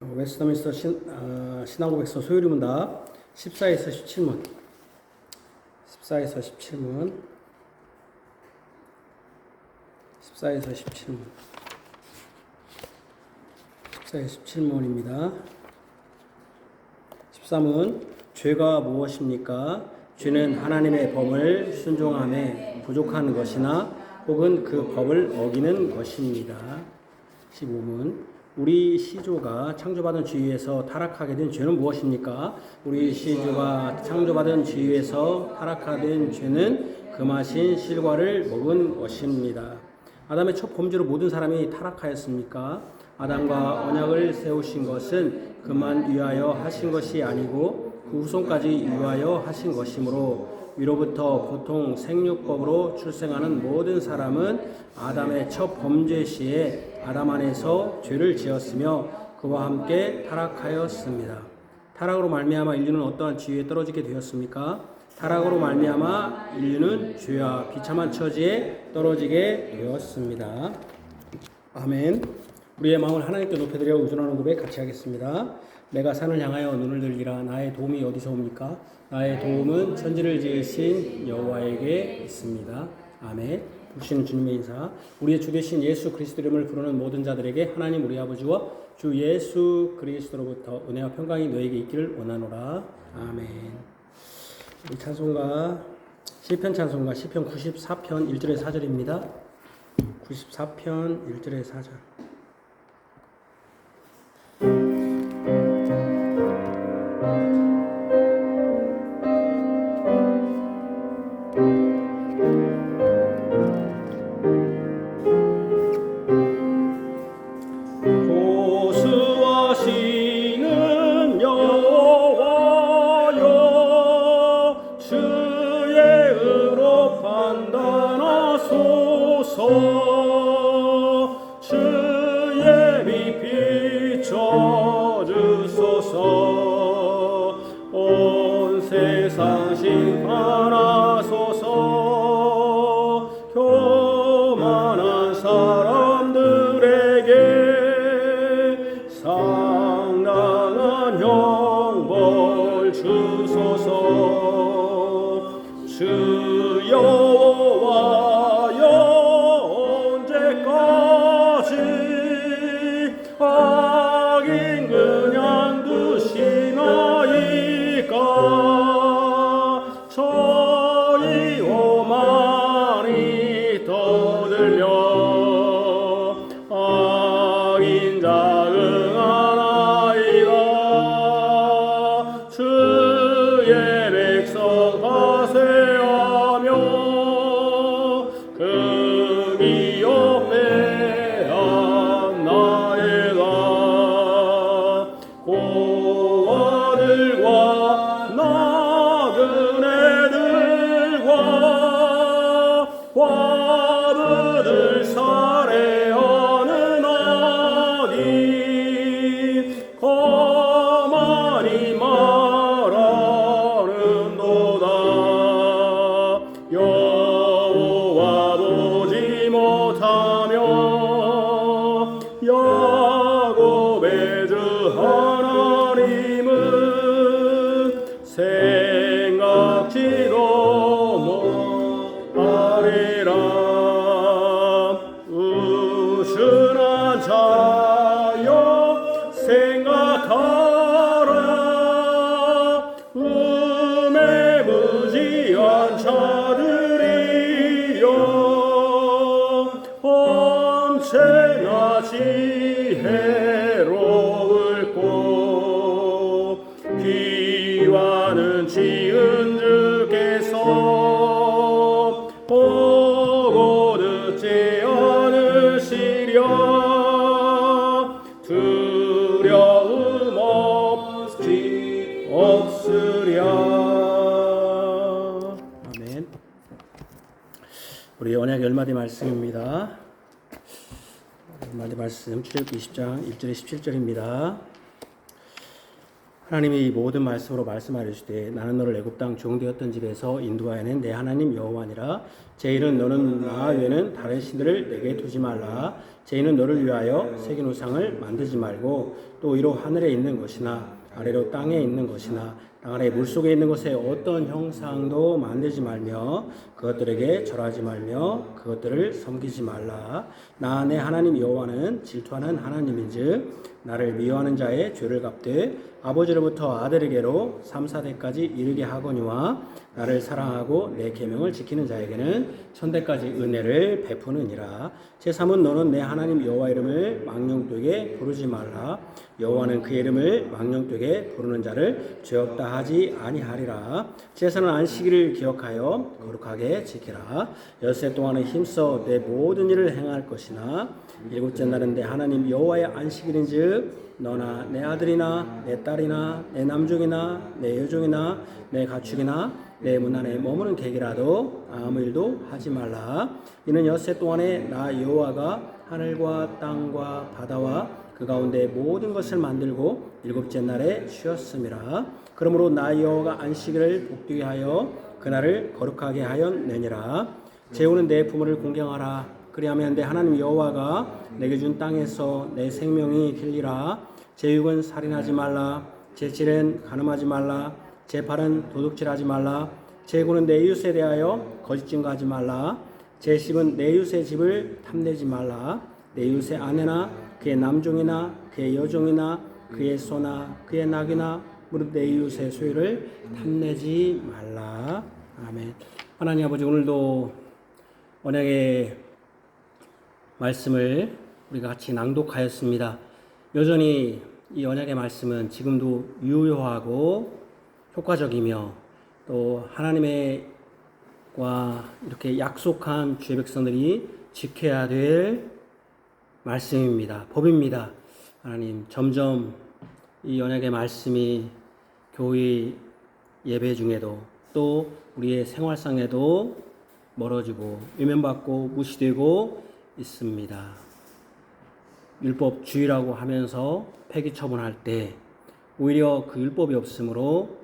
웨스트민스터 신앙고백서 소요리문답 14에서 17문 14에서 17문 14에서 17문 14에서 17문입니다. 13은 죄가 무엇입니까? 죄는 하나님의 법을 순종함에 부족한 것이나 혹은 그 법을 어기는 것입니다. 15문 우리 시조가 창조받은 지위에서 타락하게 된 죄는 무엇입니까? 우리 시조가 창조받은 지위에서 타락하게 죄는 금하신 실과를 먹은 것입니다. 아담의 첫 범죄로 모든 사람이 타락하였습니까? 아담과 언약을 세우신 것은 그만 위하여 하신 것이 아니고 그 후손까지 위하여 하신 것이므로 위로부터 보통 생육법으로 출생하는 모든 사람은 아담의 첫 범죄 시에 아담 안에서 죄를 지었으며 그와 함께 타락하였습니다. 타락으로 말미암아 인류는 어떠한 지위에 떨어지게 되었습니까? 타락으로 말미암아 인류는 죄와 비참한 처지에 떨어지게 되었습니다. 아멘. 우리의 마음을 하나님께 높여드려 의존하는 고백 같이 하겠습니다. 내가 산을 향하여 눈을 들기라. 나의 도움이 어디서 옵니까? 나의 도움은 천지를 지으신 여호와에게 있습니다. 아멘. 부르시는 주님의 인사. 우리의 주 되신 예수 그리스도 이름을 부르는 모든 자들에게 하나님 우리 아버지와 주 예수 그리스도로부터 은혜와 평강이 너에게 있기를 원하노라. 아멘. 우리 찬송가 시편 찬송가 시편 94편 1절에 4절입니다. 94편 1절에 4절. 주의 빛 비춰주소서. 온 세상 심판하소서. 교만한 사람들에게 상당한 형벌 주소서. 주 여호와여 악인 그냥 두시나이까? 저희 오만이 떠들며 악인 자응하나이다. 주의 백성 파쇄하며 그 기업 고아들과 나그네들과 과부들 살해하는 악인 거만히 말하는도다. 여호와 보지 못하며 야곱의 주 하나님은 생각지도 못하리라. 우순한 자여 생각하라. 무지한 자들이여 언제나 지혜로울 곳 귀와는 지은 주께서 보고 듣지 않으시랴. 두려움 없으랴. 아멘. 우리 언약 열마디 말씀입니다. 열마디 말씀 출애굽기 20장 1절에 17절입니다. 하나님이 이 모든 말씀으로 말씀하시되 나는 너를 애굽 땅 종되었던 집에서 인도하여낸 내 하나님 여호와니라. 제 일은 너는 나 외에는 다른 신들을 내게 두지 말라. 죄인은 너를 위하여 새긴 우상을 만들지 말고 또 위로 하늘에 있는 것이나 아래로 땅에 있는 것이나 땅 아래 물속에 있는 것에 어떤 형상도 만들지 말며 그것들에게 절하지 말며 그것들을 섬기지 말라. 나 내 하나님 여호와는 질투하는 하나님인즉 나를 미워하는 자의 죄를 갚되 아버지로부터 아들에게로 3, 4대까지 이르게 하거니와 나를 사랑하고 내 계명을 지키는 자에게는 천대까지 은혜를 베푸느니라. 제3은 너는 내 하나님 여호와 이름을 망령되게 부르지 말라. 여호와는 그 이름을 망령되게 부르는 자를 죄 없다 하지 아니하리라. 제4는 안식일을 기억하여 거룩하게 지키라. 엿새 동안에 힘써 내 모든 일을 행할 것이나 일곱째 날은 내 하나님 여호와의 안식일인즉 너나 내 아들이나 내 딸이나 내 남종이나 내 여종이나 내 가축이나 내 문 안에 머무는 객이라도 아무 일도 하지 말라. 이는 엿새 동안에 나 여호와가 하늘과 땅과 바다와 그 가운데 모든 것을 만들고 일곱째 날에 쉬었음이라. 그러므로 나 여호와가 안식일을 복되게 하여 그날을 거룩하게 하였느니라. 재우는 내 부모를 공경하라. 그리하면 내 하나님 여호와가 내게 준 땅에서 내 생명이 길리라. 제6은 살인하지 말라. 제7은 간음하지 말라. 제8은 도둑질하지 말라. 제9는 내 이웃에 대하여 거짓 증거하지 말라. 제10은 내 이웃의 집을 탐내지 말라. 내 이웃의 아내나 그의 남종이나 그의 여종이나 그의 소나 그의 낙이나 무릇 내 이웃의 소유를 탐내지 말라. 아멘. 하나님 아버지, 오늘도 언약의 말씀을 우리가 같이 낭독하였습니다. 여전히 이 언약의 말씀은 지금도 유효하고 효과적이며 또 하나님과 이렇게 약속한 주의 백성들이 지켜야 될 말씀입니다. 법입니다. 하나님, 점점 이 언약의 말씀이 교회 예배 중에도 또 우리의 생활상에도 멀어지고 외면받고 무시되고 있습니다. 율법주의라고 하면서 폐기 처분할 때 오히려 그 율법이 없으므로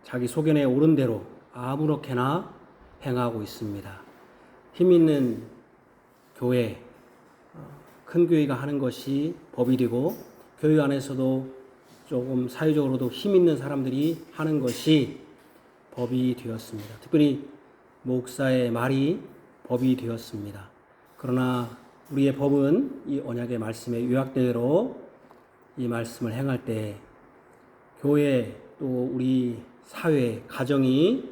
자기 소견에 오른 대로 아무렇게나 행하고 있습니다. 힘 있는 교회, 큰 교회가 하는 것이 법이되고 교회 안에서도 조금 사회적으로도 힘 있는 사람들이 하는 것이 법이 되었습니다. 특별히 목사의 말이 법이 되었습니다. 그러나 우리의 법은 이 언약의 말씀의 요약대로 이 말씀을 행할 때 교회 또 우리 사회, 가정이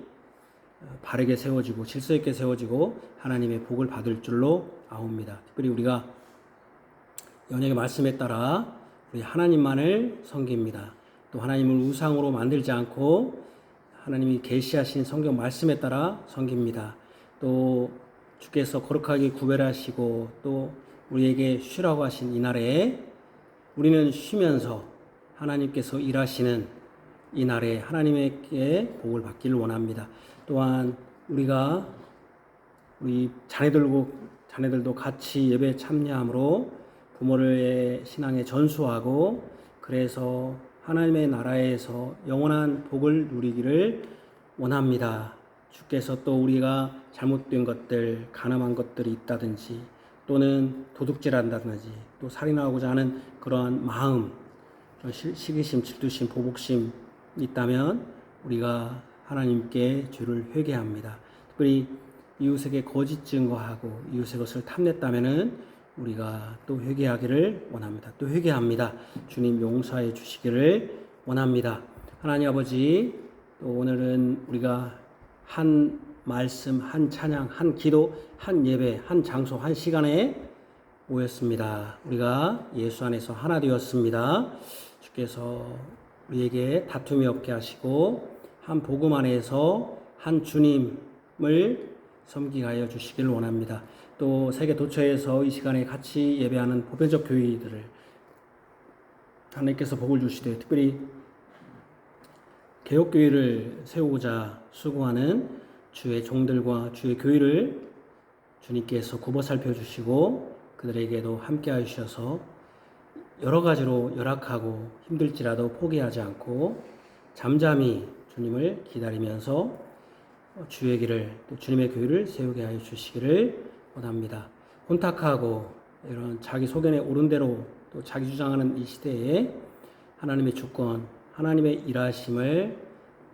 바르게 세워지고 질서 있게 세워지고 하나님의 복을 받을 줄로 아옵니다. 특별히 우리가 언약의 말씀에 따라 우리 하나님만을 섬깁니다. 또 하나님을 우상으로 만들지 않고 하나님이 계시하신 성경 말씀에 따라 섬깁니다. 또 주께서 거룩하게 구별하시고 또 우리에게 쉬라고 하신 이날에 우리는 쉬면서 하나님께서 일하시는 이날에 하나님에게 복을 받기를 원합니다. 또한 우리가 우리 자녀들도 같이 예배에 참여함으로 부모의 신앙에 전수하고 그래서 하나님의 나라에서 영원한 복을 누리기를 원합니다. 주께서 또 우리가 잘못된 것들, 가늠한 것들이 있다든지 또는 도둑질한다든지 또 살인하고자 하는 그러한 마음, 시기심, 질투심, 보복심 있다면 우리가 하나님께 죄를 회개합니다. 특별히 이웃에게 거짓 증거하고 이웃의 것을 탐냈다면은 우리가 또 회개하기를 원합니다. 또 회개합니다. 주님 용서해 주시기를 원합니다. 하나님 아버지, 또 오늘은 우리가 한 말씀, 한 찬양, 한 기도, 한 예배, 한 장소, 한 시간에 모였습니다. 우리가 예수 안에서 하나 되었습니다. 주께서 우리에게 다툼이 없게 하시고 한 복음 안에서 한 주님을 섬기게 하여 주시기를 원합니다. 또 세계 도처에서 이 시간에 같이 예배하는 보편적 교회들을 하나님께서 복을 주시되 특별히 개혁교회를 세우고자 수고하는 주의 종들과 주의 교회를 주님께서 굽어 살펴주시고 그들에게도 함께하여 주셔서 여러 가지로 열악하고 힘들지라도 포기하지 않고 잠잠히 주님을 기다리면서 주의 길을 또 주님의 교회를 세우게 하여 주시기를 원합니다. 혼탁하고 이런 자기 소견에 오른 대로 또 자기 주장하는 이 시대에 하나님의 주권, 하나님의 일하심을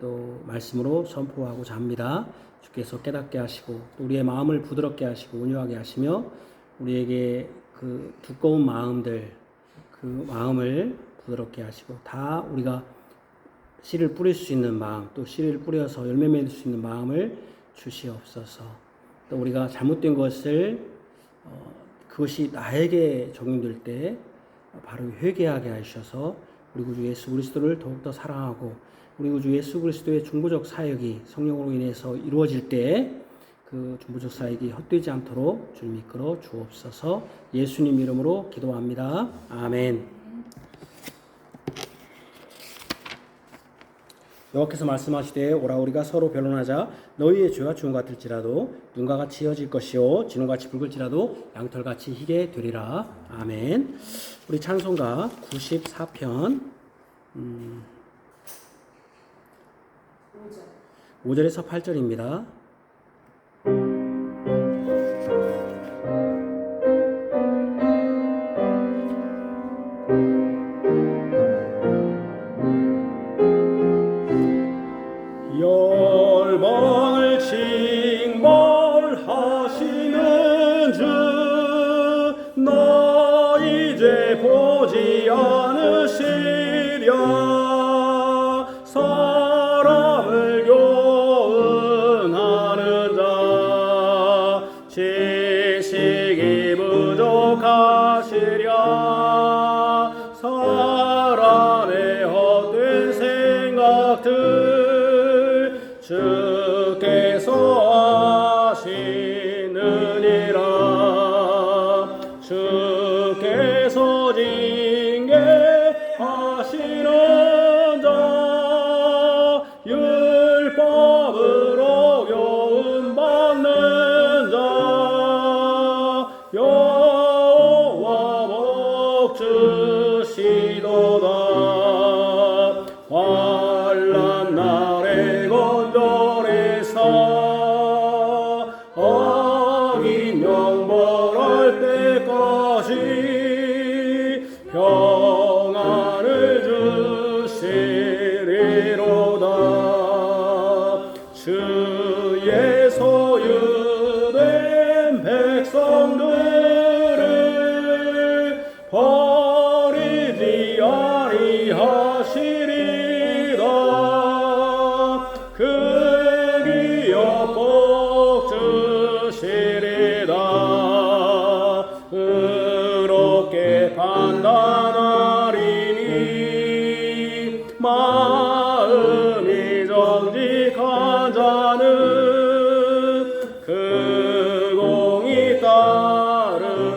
또 말씀으로 선포하고자 합니다. 주께서 깨닫게 하시고 또 우리의 마음을 부드럽게 하시고 온유하게 하시며 우리에게 그 두꺼운 마음들, 그 마음을 부드럽게 하시고 다 우리가 씨를 뿌릴 수 있는 마음, 또 씨를 뿌려서 열매 맺을 수 있는 마음을 주시옵소서. 또 우리가 잘못된 것을 그것이 나에게 적용될 때 바로 회개하게 하셔서 우리 구주 예수 그리스도를 더욱더 사랑하고 우리 구주 예수 그리스도의 중보적 사역이 성령으로 인해서 이루어질 때 그 중보적 사역이 헛되지 않도록 주님 이끌어 주옵소서. 예수님 이름으로 기도합니다. 아멘. 여호와께서 말씀하시되 오라 우리가 서로 변론하자. 너희의 죄와 주홍 같을지라도 눈과 같이 이어질 것이요 진홍같이 붉을지라도 양털같이 희게 되리라. 아멘. 우리 찬송가 94편 5절에서 8절입니다. 열방을 징벌하시는 주 너 이제 보지 않으시랴. 사람을 교훈하는 자 지식이 부족하시랴. 사람의 헛된 생각들 주께서 아시느니라. 주께서 징계하시는 자 율법으로 교훈받는 자 여호와 복 주시도다. 환난 날에 건져내사 악인 영벌할 때까지 평안을 주시리로다. 주의 소유된 백성들을 버리지 아니하시리다. 그 기업 복 주시리다. 의롭게 판단하리니 마음이 정직한 자는 그 공이 따르리로다.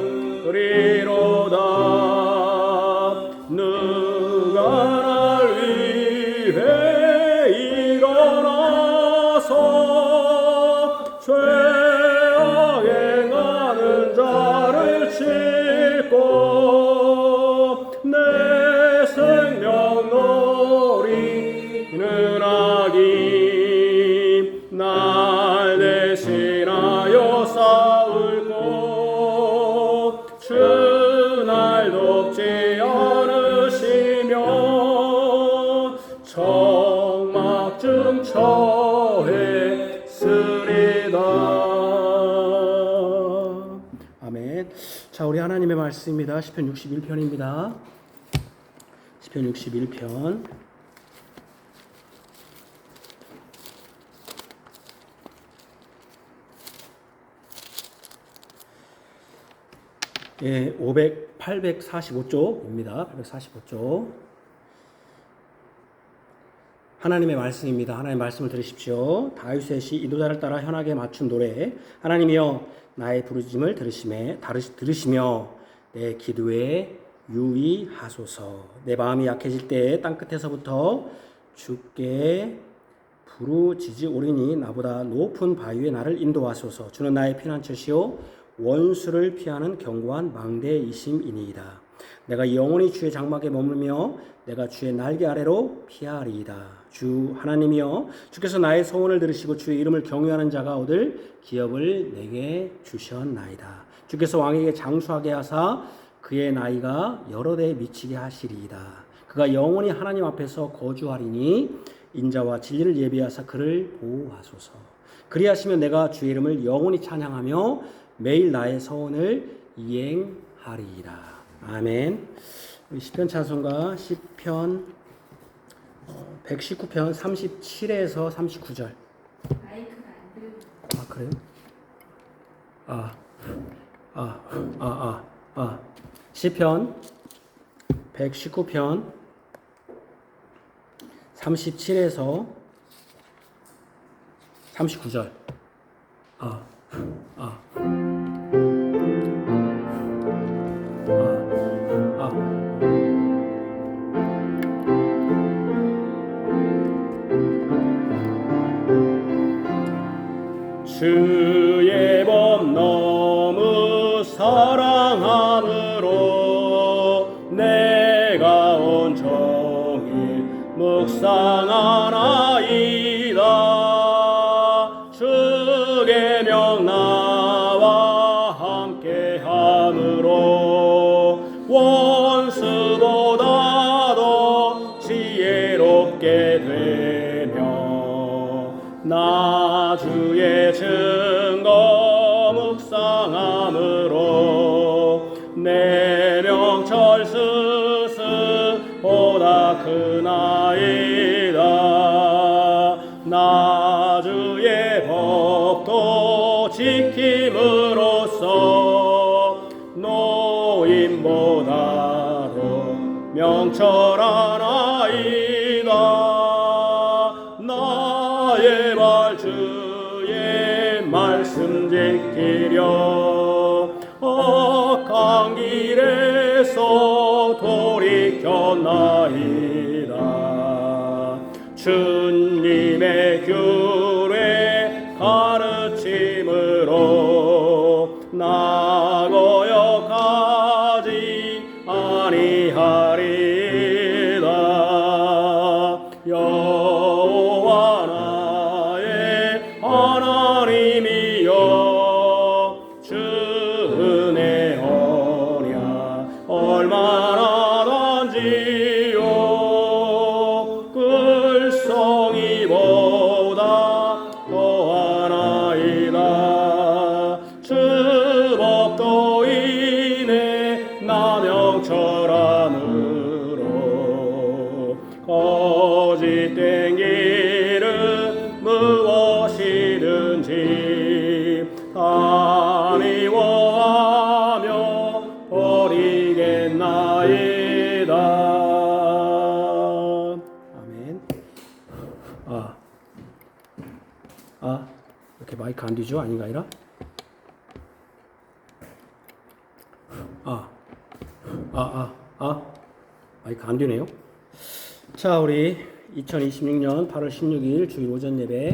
누가 날 위해 일어나서 죄악 행하는 자를 칠고 내 생명 노리는 악이 날 대신하여 싸울고 주 날 돕지 않으시며 적막중 처했으리다. 아멘. 자, 우리 하나님의 말씀입니다. 시편 61편입니다. 시편 61편 예, 845쪽입니다. 845쪽. 하나님의 말씀입니다. 하나님의 말씀을 들으십시오. 다윗의 시 인도자를 따라 현악에 맞춘 노래. 하나님이여 나의 부르짖음을 들으시며 내 기도에 유의하소서. 내 마음이 약해질 때 땅끝에서부터 주께 부르짖으오리니 나보다 높은 바위에 나를 인도하소서. 주는 나의 피난처시요 원수를 피하는 견고한 망대이심이니이다. 내가 영원히 주의 장막에 머물며 내가 주의 날개 아래로 피하리이다. 주 하나님이여 주께서 나의 소원을 들으시고 주의 이름을 경외하는 자가 얻을 기업을 내게 주셨나이다. 주께서 왕에게 장수하게 하사 그의 나이가 여러 대에 미치게 하시리이다. 그가 영원히 하나님 앞에서 거주하리니 인자와 진리를 예비하사 그를 보호하소서. 그리하시면 내가 주의 이름을 영원히 찬양하며 매일 나의 서원을 이행하리이다. 아멘. 우리 시편 찬송가 시편 119편 37에서 39절. 아, 그래요? 시편 119편 37에서 39절. 주의 법 너무 사랑함으로 내가 온종일 묵상하나이다. 주 계명 나와 함께함으로 원수보다도 지혜롭게 되며 나 주의 증거 묵상함으로 내 명철 스스보다 크나이다. 나 주의 법도 지킴으로써 노인보다도 명철하나이다. 나의 말 주의 말씀 지키려 악한 길에서 돌이켰나이다. 주님의 규례 가르침으로 나 거역하지 아니하리다. 여호와 나의 하나님이여 주 은혜 언약 얼마나 단지요. 글썽이보다 더하나이다. 주 법도 인해 나 명철함으로 거짓된 길은 무엇이든지 다 미워하며 버리겠나이다. 아멘. 이렇게 마이크 안 뒤죠? 아닌가 아니라? 마이크 안 되네요. 자, 우리 2026년 8월 16일 주일 오전 예배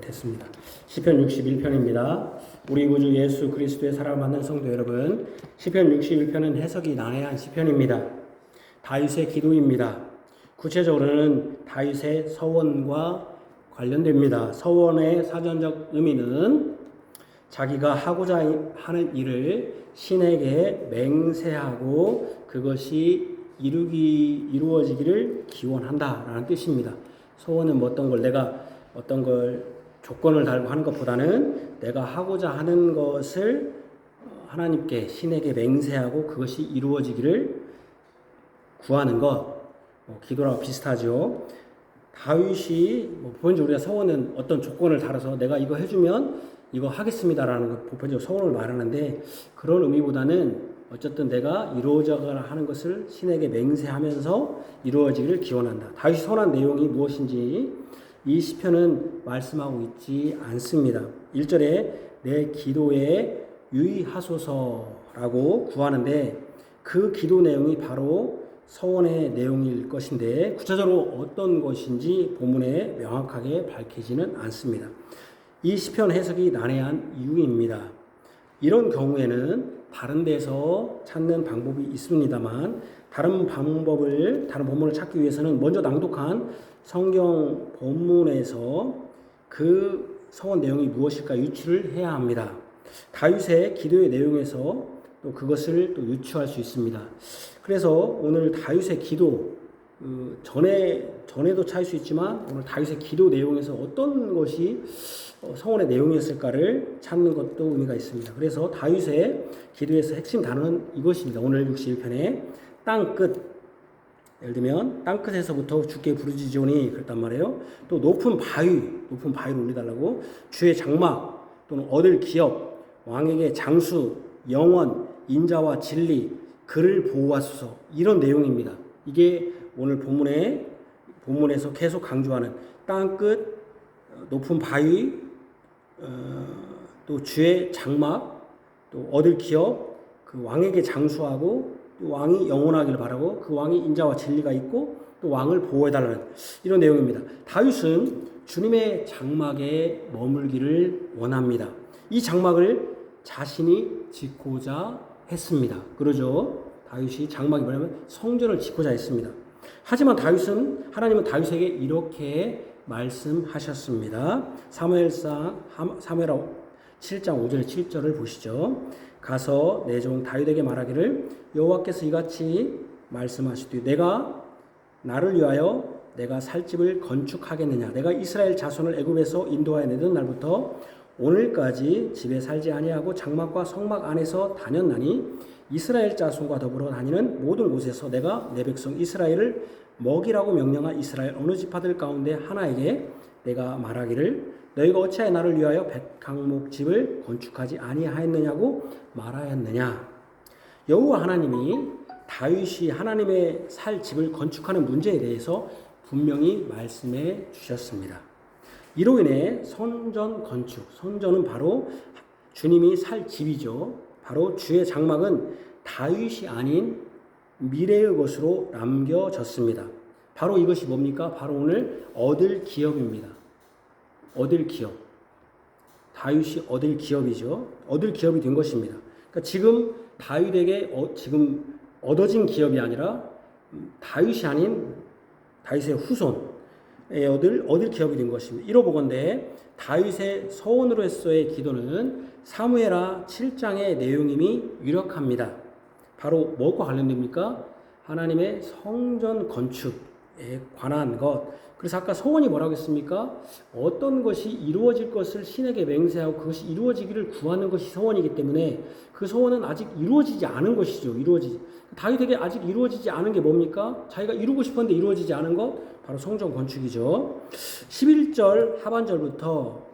됐습니다. 시편 61편입니다. 우리 구주 예수 그리스도의 사랑을 받는 성도 여러분, 시편 61편은 해석이 난해한 시편입니다. 다윗의 기도입니다. 구체적으로는 다윗의 서원과 관련됩니다. 서원의 사전적 의미는 자기가 하고자 하는 일을 신에게 맹세하고 그것이 이루어지기를 기원한다라는 뜻입니다. 소원은 내가 어떤 걸 조건을 달고 하는 것보다는 내가 하고자 하는 것을 하나님께 신에게 맹세하고 그것이 이루어지기를 구하는 것, 기도랑 비슷하죠. 다윗이 보편적으로 우리가 서원은 어떤 조건을 달아서 내가 이거 해주면 이거 하겠습니다라는 걸 보편적으로 서원을 말하는데, 그런 의미보다는 어쨌든 내가 이루어져가야 하는 것을 신에게 맹세하면서 이루어지기를 기원한다. 다윗이 서원한 내용이 무엇인지 이 시편은 말씀하고 있지 않습니다. 1절에 내 기도에 유의하소서라고 구하는데 그 기도 내용이 바로 서원의 내용일 것인데 구체적으로 어떤 것인지 본문에 명확하게 밝히지는 않습니다. 이 시편 해석이 난해한 이유입니다. 이런 경우에는 다른 데서 찾는 방법이 있습니다만 다른 본문을 찾기 위해서는 먼저 낭독한 성경 본문에서 그 서원 내용이 무엇일까 유추를 해야 합니다. 다윗의 기도의 내용에서 또 그것을 또 유추할 수 있습니다. 그래서 오늘 다윗의 기도 전에도 찾을 수 있지만 오늘 다윗의 기도 내용에서 어떤 것이 서원의 내용이었을까를 찾는 것도 의미가 있습니다. 그래서 다윗의 기도에서 핵심 단어는 이것입니다. 오늘 61편에 땅끝, 예를 들면 땅끝에서부터 주께 부르짖으오니 그랬단 말이에요. 또 높은 바위를 올려달라고, 주의 장막 또는 얻을 기업, 왕에게 장수, 영원, 인자와 진리, 그를 보호하소서, 이런 내용입니다. 이게 오늘 본문에서 계속 강조하는 땅끝, 높은 바위, 또 주의 장막, 또 얻을 기업, 그 왕에게 장수하고 또 왕이 영원하기를 바라고 그 왕이 인자와 진리가 있고 또 왕을 보호해달라는 이런 내용입니다. 다윗은 주님의 장막에 머물기를 원합니다. 이 장막을 자신이 짓고자 했습니다. 그러죠? 다윗이 장막이 뭐냐면 성전을 짓고자 했습니다. 하지만 하나님은 다윗에게 이렇게 말씀하셨습니다. 사무엘상 7장 5절 7절을 보시죠. 가서 내 종 다윗에게 말하기를 여호와께서 이같이 말씀하시되 내가 나를 위하여 내가 살 집을 건축하겠느냐. 내가 이스라엘 자손을 애굽에서 인도하여 내던 날부터 오늘까지 집에 살지 아니하고 장막과 성막 안에서 다녔나니 이스라엘 자손과 더불어 다니는 모든 곳에서 내가 내 백성 이스라엘을 먹이라고 명령한 이스라엘 어느 지파들 가운데 하나에게 내가 말하기를 너희가 어찌하여 나를 위하여 백항목 집을 건축하지 아니하였느냐고 말하였느냐. 여호와 하나님이 다윗이 하나님의 살 집을 건축하는 문제에 대해서 분명히 말씀해 주셨습니다. 이로 인해 성전 건축, 성전은 바로 주님이 살 집이죠. 바로 주의 장막은 다윗이 아닌 미래의 것으로 남겨졌습니다. 바로 이것이 뭡니까? 바로 오늘 얻을 기업입니다. 얻을 기업. 다윗이 얻을 기업이죠. 얻을 기업이 된 것입니다. 그러니까 지금 다윗에게 지금 얻어진 기업이 아니라 다윗이 아닌 다윗의 후손에 얻을 기업이 된 것입니다. 이로 보건대 다윗의 서원으로서의 기도는 사무엘하 7장의 내용임이 유력합니다. 바로 무엇과 관련됩니까? 하나님의 성전 건축에 관한 것. 그래서 아까 서원이 뭐라고 했습니까? 어떤 것이 이루어질 것을 신에게 맹세하고 그것이 이루어지기를 구하는 것이 서원이기 때문에 그 서원은 아직 이루어지지 않은 것이죠. 다윗에게 아직 이루어지지 않은 게 뭡니까? 자기가 이루고 싶었는데 이루어지지 않은 것, 바로 성전 건축이죠. 11절 하반절부터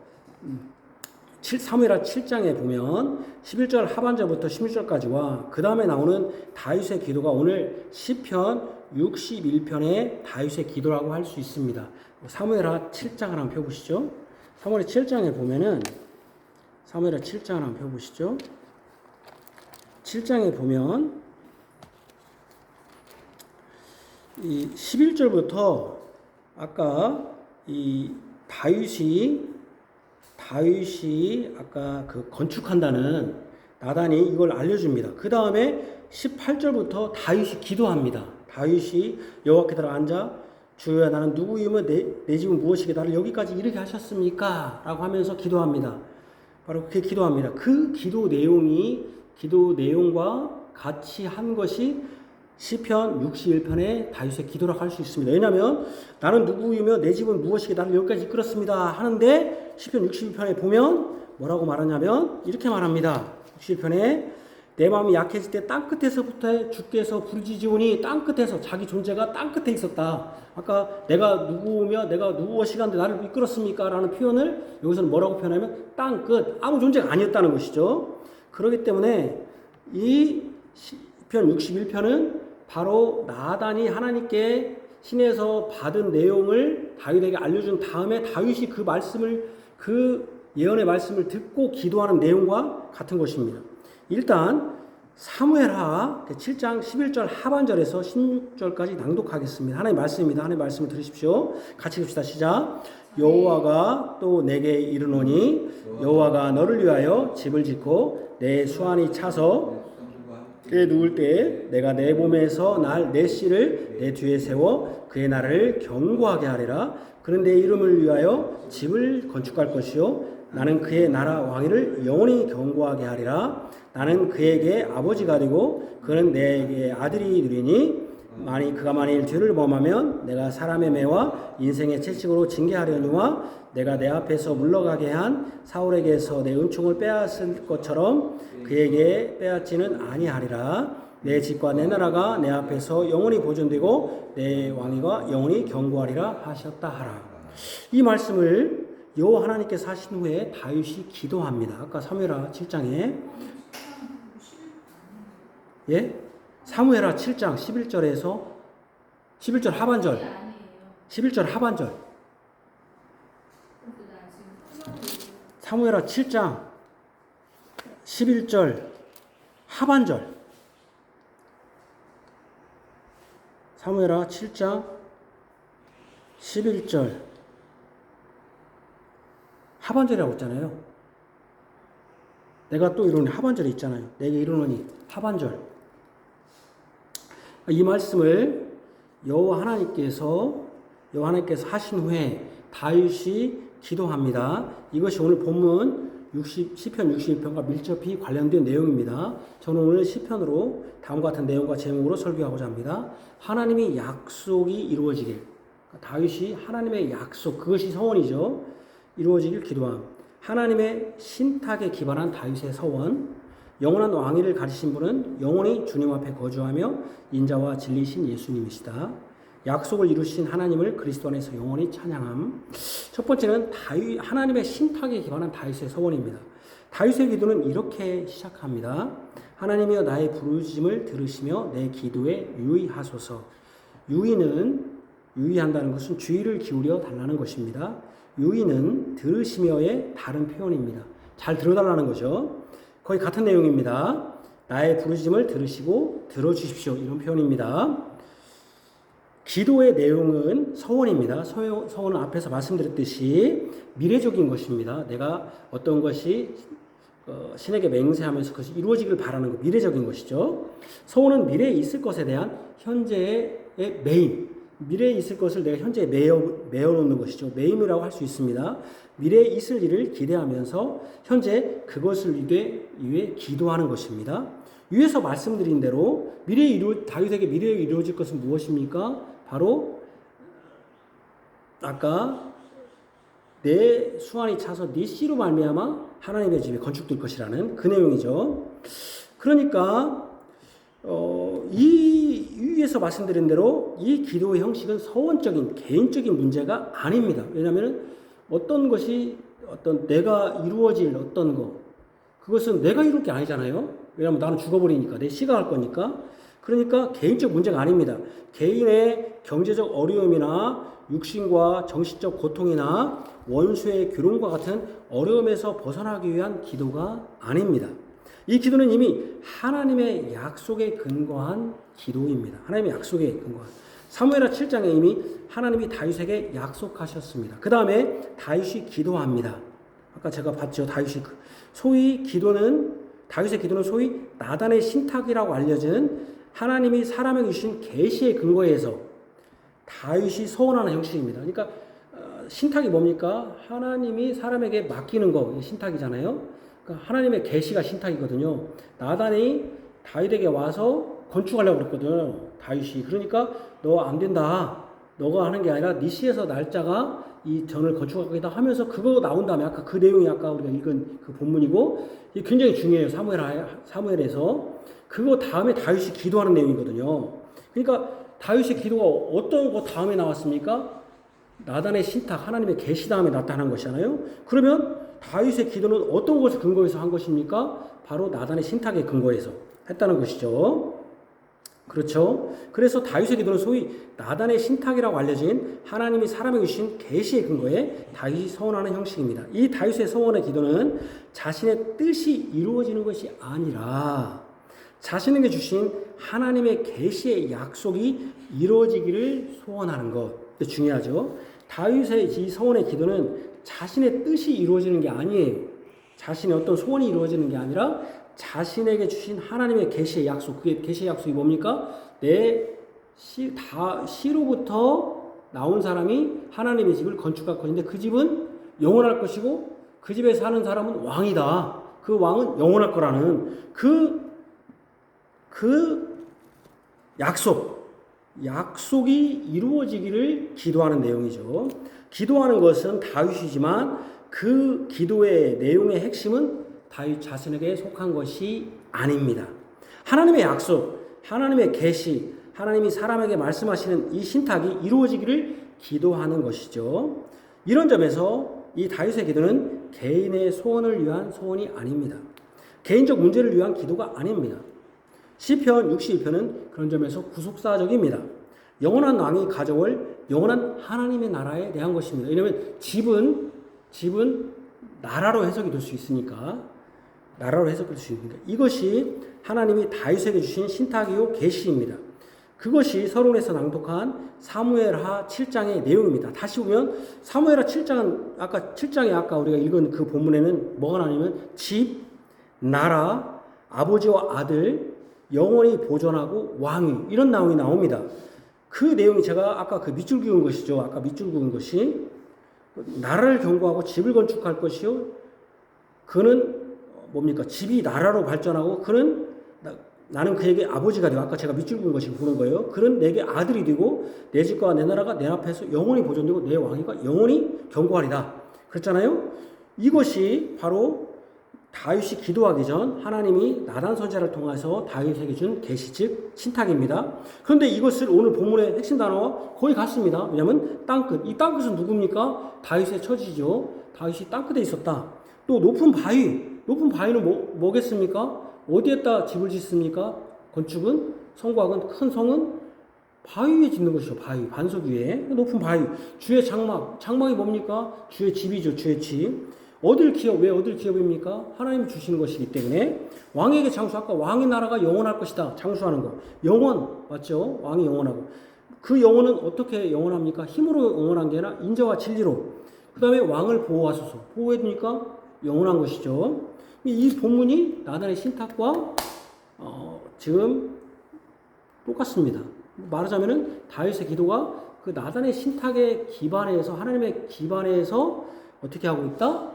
사무엘하 7장에 보면 11절 하반절부터 16절까지와 그 다음에 나오는 다윗의 기도가 오늘 시편 61편의 다윗의 기도라고 할 수 있습니다. 사무엘하 7장을 한번 펴보시죠. 사무엘하 7장에 보면은 사무엘하 7장을 한번 펴보시죠. 7장에 보면 이 11절부터 아까 이 다윗이 아까 그 건축한다는 나단이 이걸 알려줍니다. 그 다음에 18절부터 다윗이 기도합니다. 다윗이 여호와께 들어 앉아 주여 나는 누구이며 내 집은 무엇이게 나를 여기까지 이르게 하셨습니까? 라고 하면서 기도합니다. 바로 그렇게 기도합니다. 그 기도 내용과 같이 한 것이 시편 61편의 다윗의 기도라고 할 수 있습니다. 왜냐하면 나는 누구이며 내 집은 무엇이게 나를 여기까지 이끌었습니다 하는데 시편 61편에 보면 뭐라고 말하냐면 이렇게 말합니다. 61편에 내 마음이 약해질 때 땅끝에서부터 주께서 부르짖으오니 땅끝에서 자기 존재가 땅끝에 있었다. 아까 내가 누구며 내가 무엇이간데 나를 이끌었습니까? 라는 표현을 여기서는 뭐라고 표현하면 땅끝, 아무 존재가 아니었다는 것이죠. 그렇기 때문에 이 시편 61편은 바로 나단이 하나님께 신에서 받은 내용을 다윗에게 알려준 다음에 다윗이 그 예언의 말씀을 듣고 기도하는 내용과 같은 것입니다. 일단 사무엘하 7장 11절 하반절에서 16절까지 낭독하겠습니다. 하나님의 말씀입니다. 하나님의 말씀을 들으십시오. 같이 읽읍시다. 시작. 여호와가 또 내게 이르노니 여호와가 너를 위하여 집을 짓고 내 수완이 차서 그에 누울 때 내가 내 몸에서 내 씨를 내 뒤에 세워 그의 나라를 견고하게 하리라. 그는 내 이름을 위하여 집을 건축할 것이요 나는 그의 나라 왕위를 영원히 견고하게 하리라. 나는 그에게 아버지가 되고 그는 내게 아들이 되리니 그가 만일 죄를 범하면 내가 사람의 매와 인생의 채찍으로 징계하려니와 내가 내 앞에서 물러가게 한 사울에게서 내 은총을 빼앗을 것처럼 그에게 빼앗지는 아니하리라. 내 집과 내 나라가 내 앞에서 영원히 보존되고 내 왕위가 영원히 견고하리라 하셨다 하라. 이 말씀을 여호와 하나님께서 하신 후에 다윗이 기도합니다. 아까 사무엘하 7장에 사무엘하 7장 11절에서 11절 하반절 11절 하반절 사무엘하 7장 11절 하반절 사무엘하 7장 11절 하반절이라고 했잖아요. 내가 또 이루니 하반절에 있잖아요. 내게 이루노니 하반절. 이 말씀을 여호와 하나님께서 하신 후에 다윗이 기도합니다. 이것이 오늘 본문 시편 61편과 밀접히 관련된 내용입니다. 저는 오늘 시편으로 다음과 같은 내용과 제목으로 설교하고자 합니다. 하나님의 약속이 이루어지길. 다윗이 하나님의 약속, 그것이 서원이죠. 이루어지길 기도함. 하나님의 신탁에 기반한 다윗의 서원. 영원한 왕위를 가지신 분은 영원히 주님 앞에 거주하며 인자와 진리신 예수님이시다. 약속을 이루신 하나님을 그리스도 안에서 영원히 찬양함. 첫 번째는 하나님의 신탁에 기반한 다윗의 서원입니다. 다윗의 기도는 이렇게 시작합니다. 하나님이여 나의 부르심을 들으시며 내 기도에 유의하소서. 유의한다는 것은 주의를 기울여 달라는 것입니다. 유의는 들으시며의 다른 표현입니다. 잘 들어달라는 거죠. 거의 같은 내용입니다. 나의 부르심을 들으시고 들어주십시오. 이런 표현입니다. 기도의 내용은 서원입니다. 서원은 앞에서 말씀드렸듯이 미래적인 것입니다. 내가 어떤 것이 신에게 맹세하면서 그것이 이루어지길 바라는 것, 미래적인 것이죠. 서원은 미래에 있을 것에 대한 현재의 매임, 미래에 있을 것을 내가 현재에 메어놓는 것이죠. 매임이라고 할 수 있습니다. 미래에 있을 일을 기대하면서 현재 그것을 위해 기도하는 것입니다. 위에서 말씀드린 대로 다윗에게 미래에 이루어질 것은 무엇입니까? 바로 아까 내 수완이 차서 네 씨로 말미암아 하나님의 집이 건축될 것이라는 그 내용이죠. 그러니까 이 위에서 말씀드린 대로 이 기도의 형식은 서원적인 개인적인 문제가 아닙니다. 왜냐하면 어떤 내가 이루어질 어떤 것, 그것은 내가 이룰 게 아니잖아요. 왜냐하면 나는 죽어버리니까 내 씨가 할 거니까. 그러니까 개인적 문제가 아닙니다. 개인의 경제적 어려움이나 육신과 정신적 고통이나 원수의 괴로움과 같은 어려움에서 벗어나기 위한 기도가 아닙니다. 이 기도는 이미 하나님의 약속에 근거한 기도입니다. 하나님의 약속에 근거한. 사무엘하 7장에 이미 하나님이 다윗에게 약속하셨습니다. 그 다음에 다윗이 기도합니다. 아까 제가 봤죠. 다윗의 기도는 소위 나단의 신탁이라고 알려진 하나님이 사람에게 주신 계시의 근거에서 다윗이 서원하는 형식입니다. 그러니까 신탁이 뭡니까? 하나님이 사람에게 맡기는 거, 신탁이잖아요. 그러니까 하나님의 계시가 신탁이거든요. 나단이 다윗에게 와서 건축하려고 그랬거든요. 다윗이. 그러니까 너 안 된다. 너가 하는 게 아니라 네 씨에서 날짜가 이 전을 건축하겠다 하면서 그거 나온 다음에 아까 그 내용이 아까 우리가 읽은 그 본문이고 이게 굉장히 중요해요. 사무엘에서. 그거 다음에 다윗이 기도하는 내용이거든요. 그러니까 다윗의 기도가 어떤 거 다음에 나왔습니까? 나단의 신탁, 하나님의 계시 다음에 나타난 것이잖아요. 그러면 다윗의 기도는 어떤 것을 근거해서 한 것입니까? 바로 나단의 신탁의 근거해서 했다는 것이죠. 그렇죠? 그래서 다윗의 기도는 소위 나단의 신탁이라고 알려진 하나님이 사람에게 주신 계시의 근거에 다윗이 서원하는 형식입니다. 이 다윗의 서원의 기도는 자신의 뜻이 이루어지는 것이 아니라 자신에게 주신 하나님의 계시의 약속이 이루어지기를 소원하는 것. 중요하죠. 다윗의 이 서원의 기도는 자신의 뜻이 이루어지는 게 아니에요. 자신의 어떤 소원이 이루어지는 게 아니라 자신에게 주신 하나님의 계시의 약속, 그게 계시의 약속이 뭡니까? 씨로부터 나온 사람이 하나님의 집을 건축할 것인데 그 집은 영원할 것이고 그 집에 사는 사람은 왕이다. 그 왕은 영원할 거라는 그 약속이 이루어지기를 기도하는 내용이죠. 기도하는 것은 다윗이지만 그 기도의 내용의 핵심은 다윗 자신에게 속한 것이 아닙니다. 하나님의 약속, 하나님의 계시, 하나님이 사람에게 말씀하시는 이 신탁이 이루어지기를 기도하는 것이죠. 이런 점에서 이 다윗의 기도는 개인의 소원을 위한 소원이 아닙니다. 개인적 문제를 위한 기도가 아닙니다. 시편 62편은 그런 점에서 구속사적입니다. 영원한 왕이 가져올 영원한 하나님의 나라에 대한 것입니다. 왜냐하면 집은 나라로 해석이 될 수 있으니까 나라로 해석될 수 있으니까 이것이 하나님이 다윗에게 주신 신탁이요 계시입니다. 그것이 서론에서 낭독한 사무엘하 7장의 내용입니다. 다시 보면 사무엘하 7장은 아까 우리가 읽은 그 본문에는 뭐가 나오냐면 집, 나라, 아버지와 아들, 영원히 보존하고 왕위 이런 내용이 나옵니다. 그 내용이 제가 아까 그 밑줄 그은 것이죠. 아까 밑줄 그은 것이 나라를 경고하고 집을 건축할 것이요. 그는 뭡니까? 집이 나라로 발전하고 그는 나는 그에게 아버지가 되고 아까 제가 밑줄 그은 것이 보는 거예요. 그는 내게 아들이 되고 내 집과 내 나라가 내 앞에서 영원히 보존되고 내 왕위가 영원히 경고하리다. 그랬잖아요. 이것이 바로 다윗이 기도하기 전 하나님이 나단 선지자를 통해서 다윗에게 준 계시 즉 신탁입니다. 그런데 이것을 오늘 본문의 핵심 단어와 거의 같습니다. 왜냐하면 땅끝. 이 땅끝은 누굽니까? 다윗의 처지죠. 다윗이 땅끝에 있었다. 또 높은 바위는 뭐겠습니까? 어디에다 집을 짓습니까? 건축은 성곽은 큰 성은 바위 위에 짓는 것이죠. 바위 반석 위에 높은 바위. 주의 장막이 뭡니까? 주의 집이죠. 주의 집. 왜 어딜 기업입니까? 하나님이 주시는 것이기 때문에 왕에게 장수. 아까 왕의 나라가 영원할 것이다. 장수하는 거. 영원 맞죠? 왕이 영원하고 그 영원은 어떻게 영원합니까? 힘으로 영원한 게 아니라 인자와 진리로. 그 다음에 왕을 보호하소서. 보호해두니까 영원한 것이죠. 이 본문이 나단의 신탁과 지금 똑같습니다. 말하자면은 다윗의 기도가 그 나단의 신탁의 기반에서 하나님의 기반에서 어떻게 하고 있다?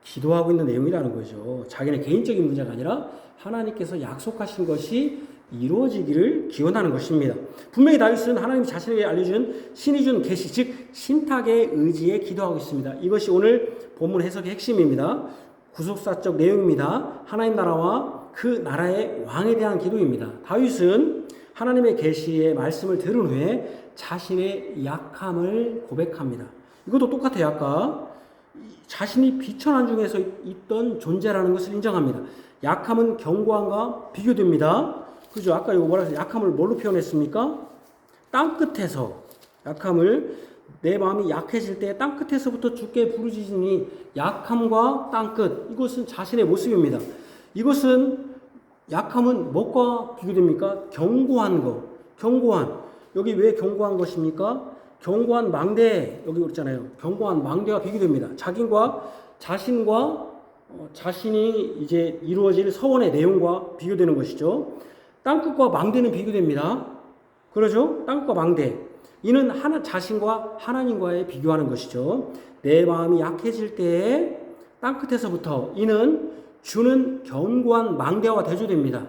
기도하고 있는 내용이라는 거죠. 자기네 개인적인 문제가 아니라 하나님께서 약속하신 것이 이루어지기를 기원하는 것입니다. 분명히 다윗은 하나님 자신에게 알려준 신이 준 계시 즉 신탁의 의지에 기도하고 있습니다. 이것이 오늘 본문 해석의 핵심입니다. 구속사적 내용입니다. 하나님 나라와 그 나라의 왕에 대한 기도입니다. 다윗은 하나님의 계시의 말씀을 들은 후에 자신의 약함을 고백합니다. 이것도 똑같아요. 아까 자신이 비천한 중에서 있던 존재라는 것을 인정합니다. 약함은 견고함과 비교됩니다. 그죠? 아까 이거 뭐라 했어요? 약함을 뭘로 표현했습니까? 땅끝에서 약함을 내 마음이 약해질 때 땅끝에서부터 주께 부르짖으니 약함과 땅끝 이것은 자신의 모습입니다. 이것은 약함은 무엇과 비교됩니까? 견고한 것. 여기 왜 견고한 것입니까? 견고한 망대 여기 그랬잖아요. 견고한 망대와 비교됩니다. 자신과 자신이 이제 이루어질 서원의 내용과 비교되는 것이죠. 땅끝과 망대는 비교됩니다. 그러죠? 땅끝과 망대. 이는 자신과 하나님과의 비교하는 것이죠. 내 마음이 약해질 때에 땅끝에서부터 이는 주는 견고한 망대와 대조됩니다.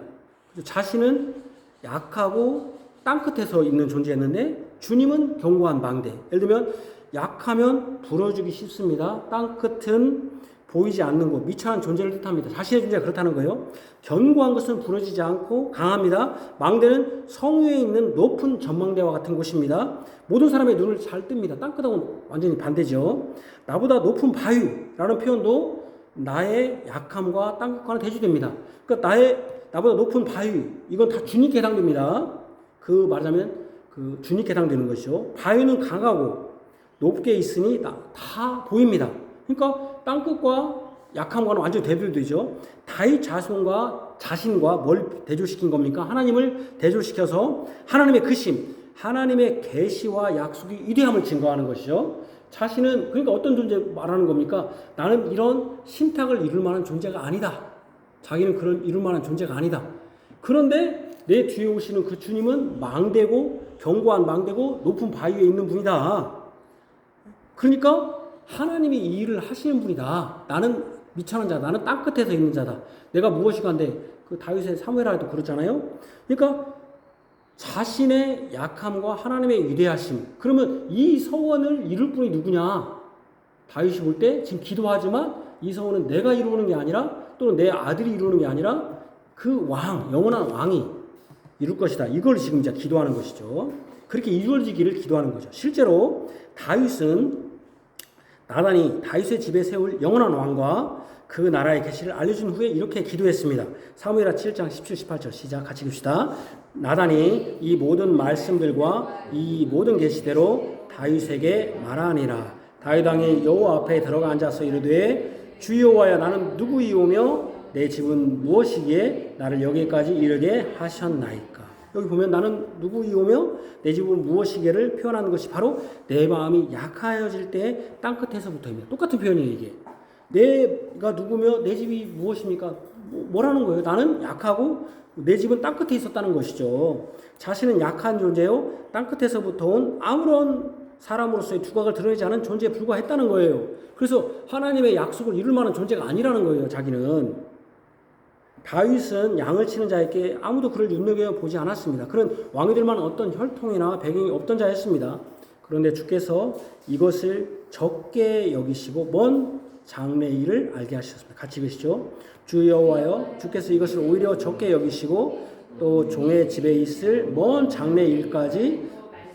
자신은 약하고 땅끝에서 있는 존재였는데 주님은 견고한 망대. 예를 들면 약하면 부러지기 쉽습니다. 땅끝은 보이지 않는 곳, 미천한 존재를 뜻합니다. 자신의 존재가 그렇다는 거예요. 견고한 것은 부러지지 않고 강합니다. 망대는 성위에 있는 높은 전망대와 같은 곳입니다. 모든 사람의 눈을 잘 뜹니다. 땅끝하고는 완전히 반대죠. 나보다 높은 바위라는 표현도 나의 약함과 땅끝과는 대조됩니다. 그러니까 나보다 높은 바위, 이건 다 주님께 해당됩니다. 말하자면 주님께 해당되는 것이죠. 바위는 강하고 높게 있으니 다 보입니다. 그러니까 땅끝과 약함과는 완전히 대조되죠. 다윗 자신과 뭘 대조시킨 겁니까? 하나님을 대조시켜서 하나님의 크심, 하나님의 계시와 약속이 위대함을 증거하는 것이죠. 자신은 그러니까 어떤 존재 말하는 겁니까? 나는 이런 신탁을 이룰 만한 존재가 아니다. 자기는 그런 이룰 만한 존재가 아니다. 그런데 내 뒤에 오시는 그 주님은 망대고 견고한 망대고 높은 바위에 있는 분이다. 그러니까 하나님이 이 일을 하시는 분이다. 나는 미천한 자다. 나는 땅 끝에서 있는 자다. 내가 무엇이간데 그 다윗의 사무엘하도 그렇잖아요. 그러니까 자신의 약함과 하나님의 위대하심. 그러면 이 서원을 이룰 분이 누구냐? 다윗이 볼 때 지금 기도하지만 이 서원은 내가 이루는 게 아니라 또는 내 아들이 이루는 게 아니라 그 왕, 영원한 왕이 이룰 것이다. 이걸 지금 이제 기도하는 것이죠. 그렇게 이루어지기를 기도하는 거죠. 실제로 다윗은 나단이 다윗의 집에 세울 영원한 왕과 그 나라의 계시를 알려준 후에 이렇게 기도했습니다. 사무엘하 7장 17, 18절 시작 같이 읽읍시다. 나단이 이 모든 말씀들과 이 모든 계시대로 다윗에게 말하니라. 다윗 왕이 여호와 앞에 들어가 앉아서 이르되 주 여호와여 나는 누구이오며 내 집은 무엇이기에 나를 여기까지 이르게 하셨나이까. 여기 보면 나는 누구이오며 내 집은 무엇이게를 표현하는 것이 바로 내 마음이 약하여질 때 땅끝에서부터입니다. 똑같은 표현이에요 이게. 내가 누구며 내 집이 무엇입니까? 뭐라는 거예요? 나는 약하고 내 집은 땅끝에 있었다는 것이죠. 자신은 약한 존재요. 땅끝에서부터 온 아무런 사람으로서의 두각을 드러내지 않은 존재에 불과했다는 거예요. 그래서 하나님의 약속을 이룰 만한 존재가 아니라는 거예요. 자기는. 다윗은 양을 치는 자에게 아무도 그를 눈여겨보지 않았습니다. 그런 왕이들만 어떤 혈통이나 배경이 없던 자였습니다. 그런데 주께서 이것을 적게 여기시고 먼 장래의 일을 알게 하셨습니다. 같이 읽으시죠. 주 여호와여 주께서 이것을 오히려 적게 여기시고 또 종의 집에 있을 먼 장래의 일까지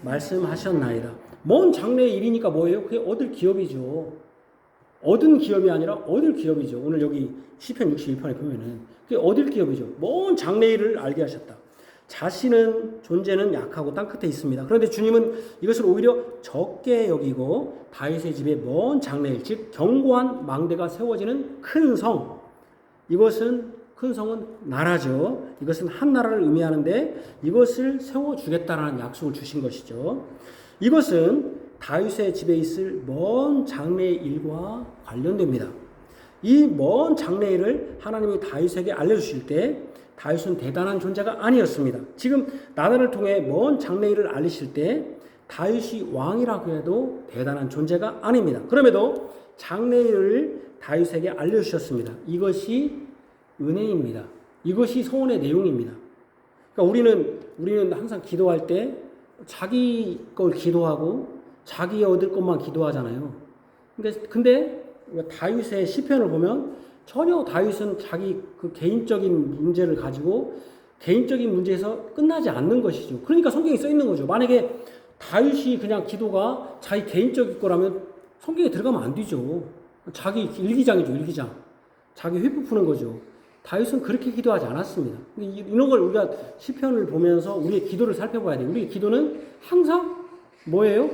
말씀하셨나이다. 먼 장래의 일이니까 뭐예요? 그게 얻을 기업이죠. 얻은 기업이 아니라 얻을 기업이죠. 오늘 여기 시편 61편에 보면은 그게 얻을 기업이죠. 먼 장래일을 알게 하셨다. 자신은 존재는 약하고 땅끝에 있습니다. 그런데 주님은 이것을 오히려 적게 여기고 다윗의 집에 먼 장래일, 즉 견고한 망대가 세워지는 큰 성. 이것은 큰 성은 나라죠. 이것은 한 나라를 의미하는데 이것을 세워주겠다라는 약속을 주신 것이죠. 이것은 다윗의 집에 있을 먼 장래의 일과 관련됩니다. 이 먼 장래일을 하나님이 다윗에게 알려주실 때 다윗은 대단한 존재가 아니었습니다. 지금 나단을 통해 먼 장래일을 알리실 때 다윗이 왕이라고 해도 대단한 존재가 아닙니다. 그럼에도 장래일을 다윗에게 알려주셨습니다. 이것이 은혜입니다. 이것이 소원의 내용입니다. 그러니까 우리는 항상 기도할 때 자기 걸 기도하고 자기 얻을 것만 기도하잖아요. 근데 다윗의 시편을 보면 전혀 다윗은 자기 그 개인적인 문제를 가지고 개인적인 문제에서 끝나지 않는 것이죠. 그러니까 성경에 써 있는 거죠. 만약에 다윗이 그냥 기도가 자기 개인적인 거라면 성경에 들어가면 안 되죠. 자기 일기장이죠, 일기장. 자기 회복 푸는 거죠. 다윗은 그렇게 기도하지 않았습니다. 이런 걸 우리가 시편을 보면서 우리의 기도를 살펴봐야 돼요. 우리의 기도는 항상 뭐예요?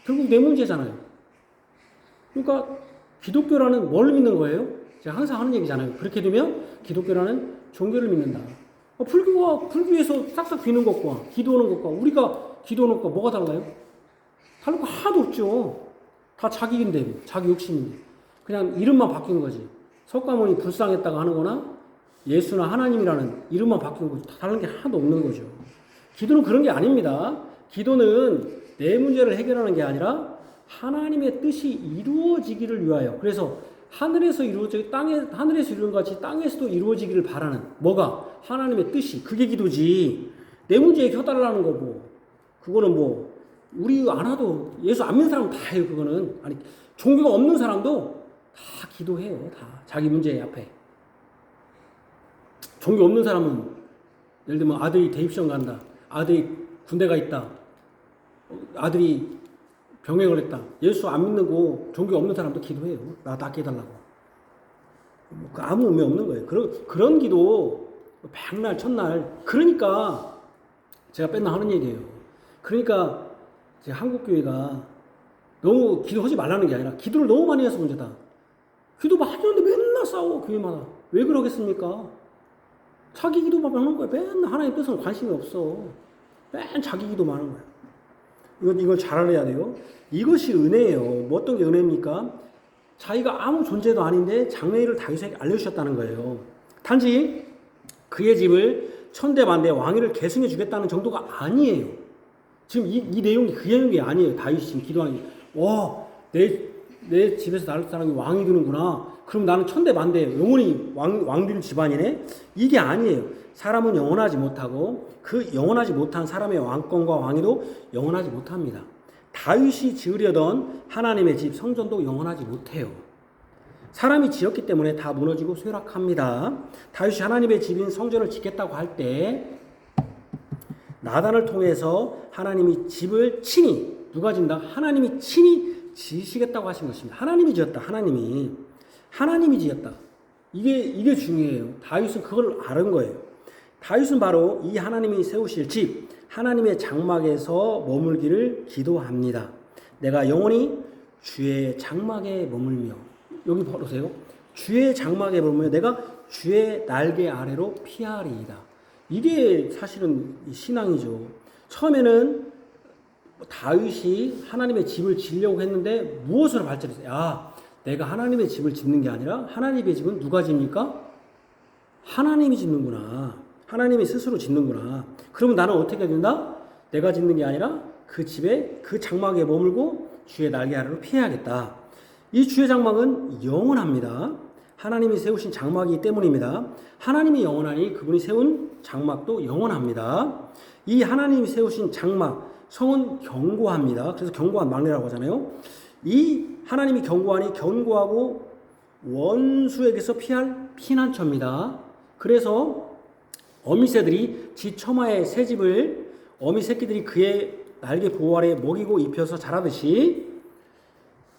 결국 내 문제잖아요. 그러니까 기독교라는 뭘 믿는 거예요? 제가 항상 하는 얘기잖아요. 그렇게 되면 기독교라는 종교를 믿는다. 불교에서 싹싹 비는 것과 기도하는 것과 우리가 기도하는 것과 뭐가 달라요? 다른 거 하나도 없죠. 다 자기인데, 자기 욕심인데. 그냥 이름만 바뀐 거지. 석가모니 불쌍했다가 하는 거나 예수나 하나님이라는 이름만 바뀐 거지. 다른 게 하나도 없는 거죠. 기도는 그런 게 아닙니다. 기도는 내 문제를 해결하는 게 아니라 하나님의 뜻이 이루어지기를 위하여. 그래서 하늘에서 하늘에서 이루는 것 같이 땅에서도 이루어지기를 바라는 뭐가? 하나님의 뜻이. 그게 기도지. 내 문제에 켜달라는 거고. 그거는 뭐 우리 안 하도 예수 안 믿는 사람은 다 해요. 그거는. 아니 종교가 없는 사람도 다 기도해요. 다 자기 문제 앞에. 종교 없는 사람은 예를 들면 아들이 대입시험 간다. 아들이 군대가 있다. 아들이 병에 걸렸다. 예수 안 믿는 거 종교 없는 사람도 기도해요. 나 낫게 해달라고. 아무 의미 없는 거예요. 그런 기도 백날 첫날. 그러니까 제가 맨날 하는 얘기예요. 그러니까 제가 한국교회가 너무 기도하지 말라는 게 아니라 기도를 너무 많이 해서 문제다. 기도 많이 하는데 맨날 싸워 교회마다. 왜 그러겠습니까? 자기 기도만 하는 거야. 맨날 하나님 뜻은 관심이 없어. 맨 자기 기도만 하는 거야. 이걸 잘 알아야 돼요. 이것이 은혜예요. 뭐 어떤 게 은혜입니까? 자기가 아무 존재도 아닌데 장래일을 다윗에게 알려주셨다는 거예요. 단지 그의 집을 천대만대 왕위를 계승해 주겠다는 정도가 아니에요. 지금 이 내용이 그 내용이 아니에요. 다윗이 지금 기도하는 게, 내 집에서 나를 사람이 왕이 되는구나. 그럼 나는 천대만대 영원히 왕되는 집안이네. 이게 아니에요. 사람은 영원하지 못하고 그 영원하지 못한 사람의 왕권과 왕위도 영원하지 못합니다. 다윗이 지으려던 하나님의 집 성전도 영원하지 못해요. 사람이 지었기 때문에 다 무너지고 쇠락합니다. 다윗이 하나님의 집인 성전을 짓겠다고 할 때 나단을 통해서 하나님이 집을 친히, 누가 진다? 하나님이 친히 지으시겠다고 하신 것입니다. 하나님이 지었다. 하나님이 지었다. 이게 중요해요. 다윗은 그걸 아는 거예요. 다윗은 바로 이 하나님이 세우실 집, 하나님의 장막에서 머물기를 기도합니다. 내가 영원히 주의 장막에 머물며, 여기 보세요. 주의 장막에 머물며 내가 주의 날개 아래로 피하리이다. 이게 사실은 신앙이죠. 처음에는 다윗이 하나님의 집을 지으려고 했는데 무엇으로 발전했어요? 내가 하나님의 집을 짓는 게 아니라 하나님의 집은 누가 짓니까? 하나님이 짓는구나. 하나님이 스스로 짓는구나. 그러면 나는 어떻게 해야 된다? 내가 짓는 게 아니라 그 집에, 그 장막에 머물고 주의 날개 아래로 피해야겠다. 이 주의 장막은 영원합니다. 하나님이 세우신 장막이기 때문입니다. 하나님이 영원하니 그분이 세운 장막도 영원합니다. 이 하나님이 세우신 장막, 성은 견고합니다. 그래서 견고한 막내라고 하잖아요. 이 하나님이 견고하니 견고하고 원수에게서 피할 피난처입니다. 그래서 어미새들이 지 처마의 새집을 어미 새끼들이 그의 날개 보호 아래 먹이고 입혀서 자라듯이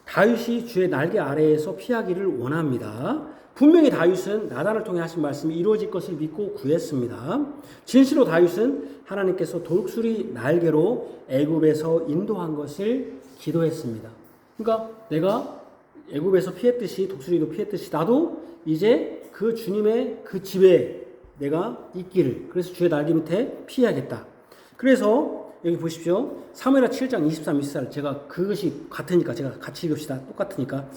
다윗이 주의 날개 아래에서 피하기를 원합니다. 분명히 다윗은 나단을 통해 하신 말씀이 이루어질 것을 믿고 구했습니다. 진실로 다윗은 하나님께서 독수리 날개로 애굽에서 인도한 것을 기도했습니다. 그러니까 내가 애굽에서 피했듯이 독수리도 피했듯이 나도 이제 그 주님의 그 집에 내가 있기를, 그래서 주의 날개 밑에 피해야겠다. 그래서 여기 보십시오. 사무엘하 7장 23, 24를 제가 그것이 같으니까 제가 같이 읽읍시다. 똑같으니까.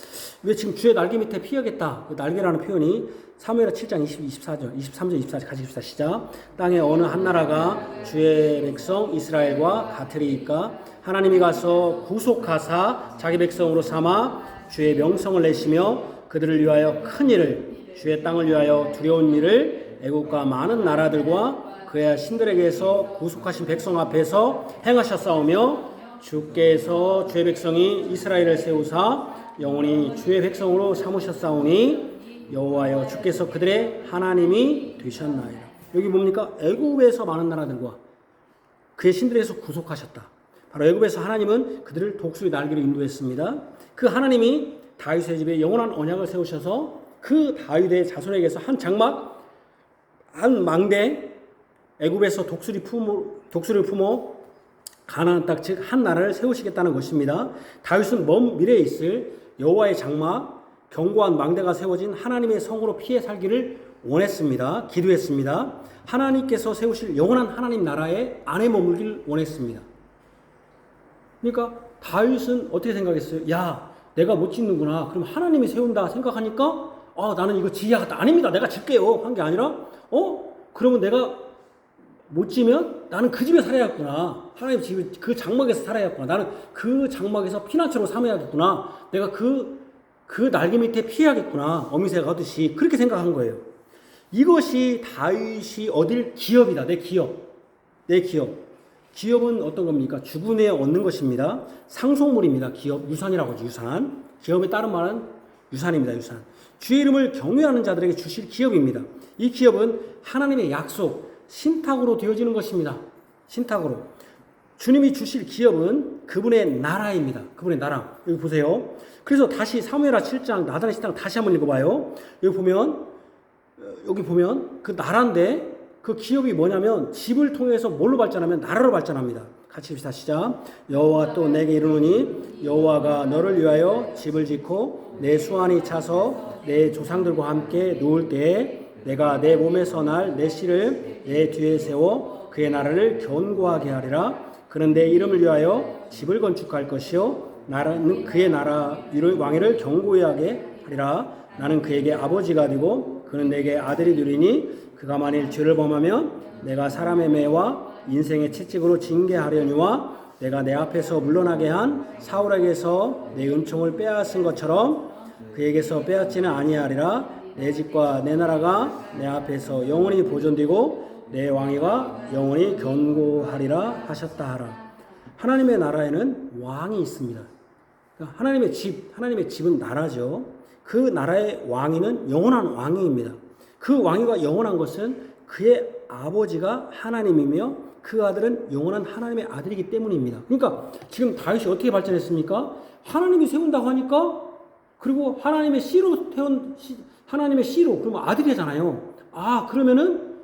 왜 지금 주의 날개 밑에 피하겠다. 그 날개라는 표현이 사무엘하 7장 24절, 23절, 24절 같이 읽읍시다. 시작. 땅에 어느 한 나라가 주의 백성 이스라엘과 같으리이까 하나님이 가서 구속하사 자기 백성으로 삼아 주의 명성을 내시며 그들을 위하여 큰 일을, 주의 땅을 위하여 두려운 일을 애국과 많은 나라들과 그의 신들에게서 구속하신 백성 앞에서 행하셨사오며 주께서 주의 백성이 이스라엘을 세우사 영원히 주의 백성으로 삼으셨사오니 여호와여 주께서 그들의 하나님이 되셨나이다. 여기 뭡니까? 애굽에서 많은 나라들과 그의 신들에게서 구속하셨다. 바로 애굽에서 하나님은 그들을 독수리 날개로 인도했습니다. 그 하나님이 다윗의 집에 영원한 언약을 세우셔서 그 다윗의 자손에게서 한 장막, 한 망대, 애굽에서 독수리를 품어 가나안 땅 즉 한 나라를 세우시겠다는 것입니다. 다윗은 먼 미래에 있을 여호와의 장막, 견고한 망대가 세워진 하나님의 성으로 피해 살기를 원했습니다. 기도했습니다. 하나님께서 세우실 영원한 하나님 나라에 안에 머물기를 원했습니다. 그러니까 다윗은 어떻게 생각했어요? 내가 못 짓는구나. 그럼 하나님이 세운다 생각하니까 나는 이거 지어야겠다. 아닙니다. 내가 짓게요. 한 게 아니라 그러면 내가 못 지면 나는 그 집에 살아야겠구나. 하나님 집 그 장막에서 살아야겠구나. 나는 그 장막에서 피난처로 삼아야겠구나. 내가 그 날개 밑에 피해야겠구나. 어미새가 하듯이 그렇게 생각한 거예요. 이것이 다윗이 얻을 기업이다. 내 기업. 기업은 어떤 겁니까? 죽은 후에 얻는 것입니다. 상속물입니다. 기업, 유산이라고 하죠. 유산. 기업의 다른 말은 유산입니다. 유산. 주의 이름을 경외하는 자들에게 주실 기업입니다. 이 기업은 하나님의 약속, 신탁으로 되어지는 것입니다. 신탁으로. 주님이 주실 기업은 그분의 나라입니다. 그분의 나라. 여기 보세요. 그래서 다시 사무엘하 7장 나단의 신탁 다시 한번 읽어봐요. 여기 보면 그 나라인데 그 기업이 뭐냐면 집을 통해서 뭘로 발전하면 나라로 발전합니다. 같이 읽읍시다. 시작. 여호와 또 내게 이르노니 여호와가 너를 위하여 집을 짓고 내 수완이 차서 내 조상들과 함께 누울 때에 내가 내 몸에서 날 내 씨를 내 뒤에 세워 그의 나라를 견고하게 하리라. 그는 내 이름을 위하여 집을 건축할 것이요 나라는 그의 나라 왕위를 견고히 하게 하리라. 나는 그에게 아버지가 되고 그는 내게 아들이 되리니 그가 만일 죄를 범하면 내가 사람의 매와 인생의 채찍으로 징계하려니와 내가 내 앞에서 물러나게 한 사울에게서 내 은총을 빼앗은 것처럼 그에게서 빼앗지는 아니하리라. 내 집과 내 나라가 내 앞에서 영원히 보존되고 내 왕위가 영원히 견고하리라 하셨다 하라. 하나님의 나라에는 왕이 있습니다. 그러니까 하나님의 집은 나라죠. 그 나라의 왕위는 영원한 왕위입니다. 그 왕위가 영원한 것은 그의 아버지가 하나님이며 그 아들은 영원한 하나님의 아들이기 때문입니다. 그러니까 지금 다윗이 어떻게 발전했습니까? 하나님이 세운다고 하니까, 그리고 하나님의 씨로 하나님의 씨로, 그러면 아들이잖아요. 그러면은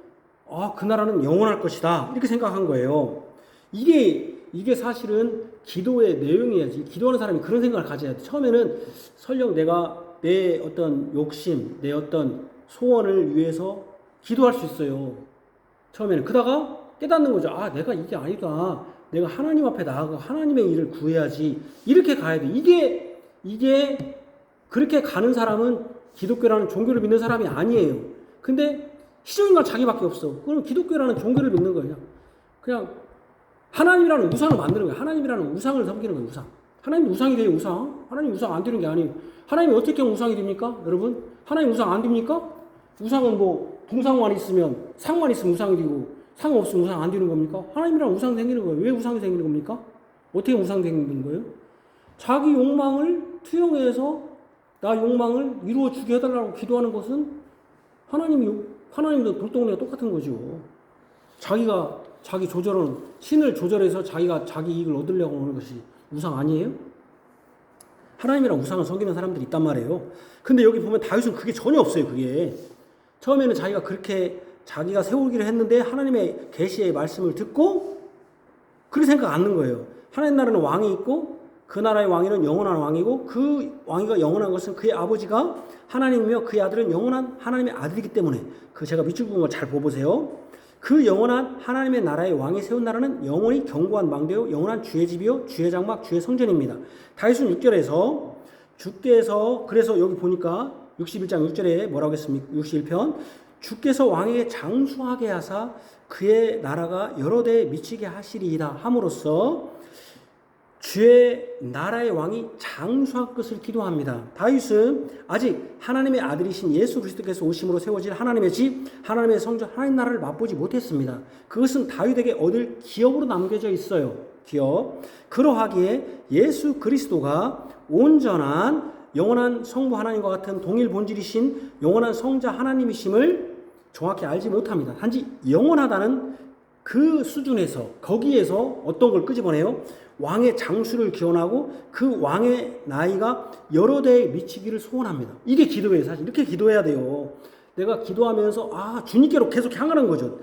그 나라는 영원할 것이다, 이렇게 생각한 거예요. 이게 사실은 기도의 내용이야지. 기도하는 사람이 그런 생각을 가져야 돼. 처음에는 설령 내가 내 어떤 욕심, 내 어떤 소원을 위해서 기도할 수 있어요. 처음에는. 그러다가 깨닫는 거죠. 내가 이게 아니다. 내가 하나님 앞에 나아가 하나님의 일을 구해야지. 이렇게 가야 돼. 이게 그렇게 가는 사람은 기독교라는 종교를 믿는 사람이 아니에요. 근데 희생인간 자기밖에 없어. 그럼 기독교라는 종교를 믿는 거예요. 그냥 하나님이라는 우상을 만드는 거예요. 하나님이라는 우상을 섬기는 거예요. 우상. 하나님 우상이 돼요. 우상. 하나님 우상 안 되는 게 아니에요. 하나님이 어떻게 하면 우상이 됩니까? 여러분, 하나님 우상 안 됩니까? 우상은 뭐 동상만 있으면, 상만 있으면 우상이 되고 상 없으면 우상 안 되는 겁니까? 하나님이랑 우상 생기는 거예요. 왜 우상이 생기는 겁니까? 어떻게 우상 생기는 거예요? 자기 욕망을 투영해서 나 욕망을 이루어주게 해달라고 기도하는 것은 하나님도 돌덩이가 똑같은 거죠. 자기 조절은, 신을 조절해서 자기가 자기 이익을 얻으려고 하는 것이 우상 아니에요? 하나님이랑 우상을 섬기는 사람들이 있단 말이에요. 근데 여기 보면 다윗은 그게 전혀 없어요. 그게 처음에는 자기가 세우기로 했는데 하나님의 계시의 말씀을 듣고 그렇게 생각 않는 거예요. 하나님 나라는 왕이 있고 그 나라의 왕위는 영원한 왕이고 그 왕위가 영원한 것은 그의 아버지가 하나님이며 그의 아들은 영원한 하나님의 아들이기 때문에, 제가 밑줄 그은 거 잘 보세요. 그 영원한 하나님의 나라의 왕이 세운 나라는 영원히 견고한 망대요 영원한 주의 집이요 주의 장막 주의 성전입니다. 다윗은 6절에서 주께서, 그래서 여기 보니까 61장 6절에 뭐라고 했습니까? 61편 주께서 왕에게 장수하게 하사 그의 나라가 여러 대에 미치게 하시리이다 함으로써 주의 나라의 왕이 장수할 것을 기도합니다. 다윗은 아직 하나님의 아들이신 예수 그리스도께서 오심으로 세워질 하나님의 집, 하나님의 성전, 하나님 나라를 맛보지 못했습니다. 그것은 다윗에게 얻을 기업으로 남겨져 있어요. 기업. 그러하기에 예수 그리스도가 온전한 영원한 성부 하나님과 같은 동일 본질이신 영원한 성자 하나님이심을 정확히 알지 못합니다. 단지 영원하다는 그 수준에서, 거기에서 어떤 걸 끄집어내요? 왕의 장수를 기원하고 그 왕의 나이가 여러 대에 미치기를 소원합니다. 이게 기도예요. 사실 이렇게 기도해야 돼요. 내가 기도하면서 주님께로 계속 향하는 거죠.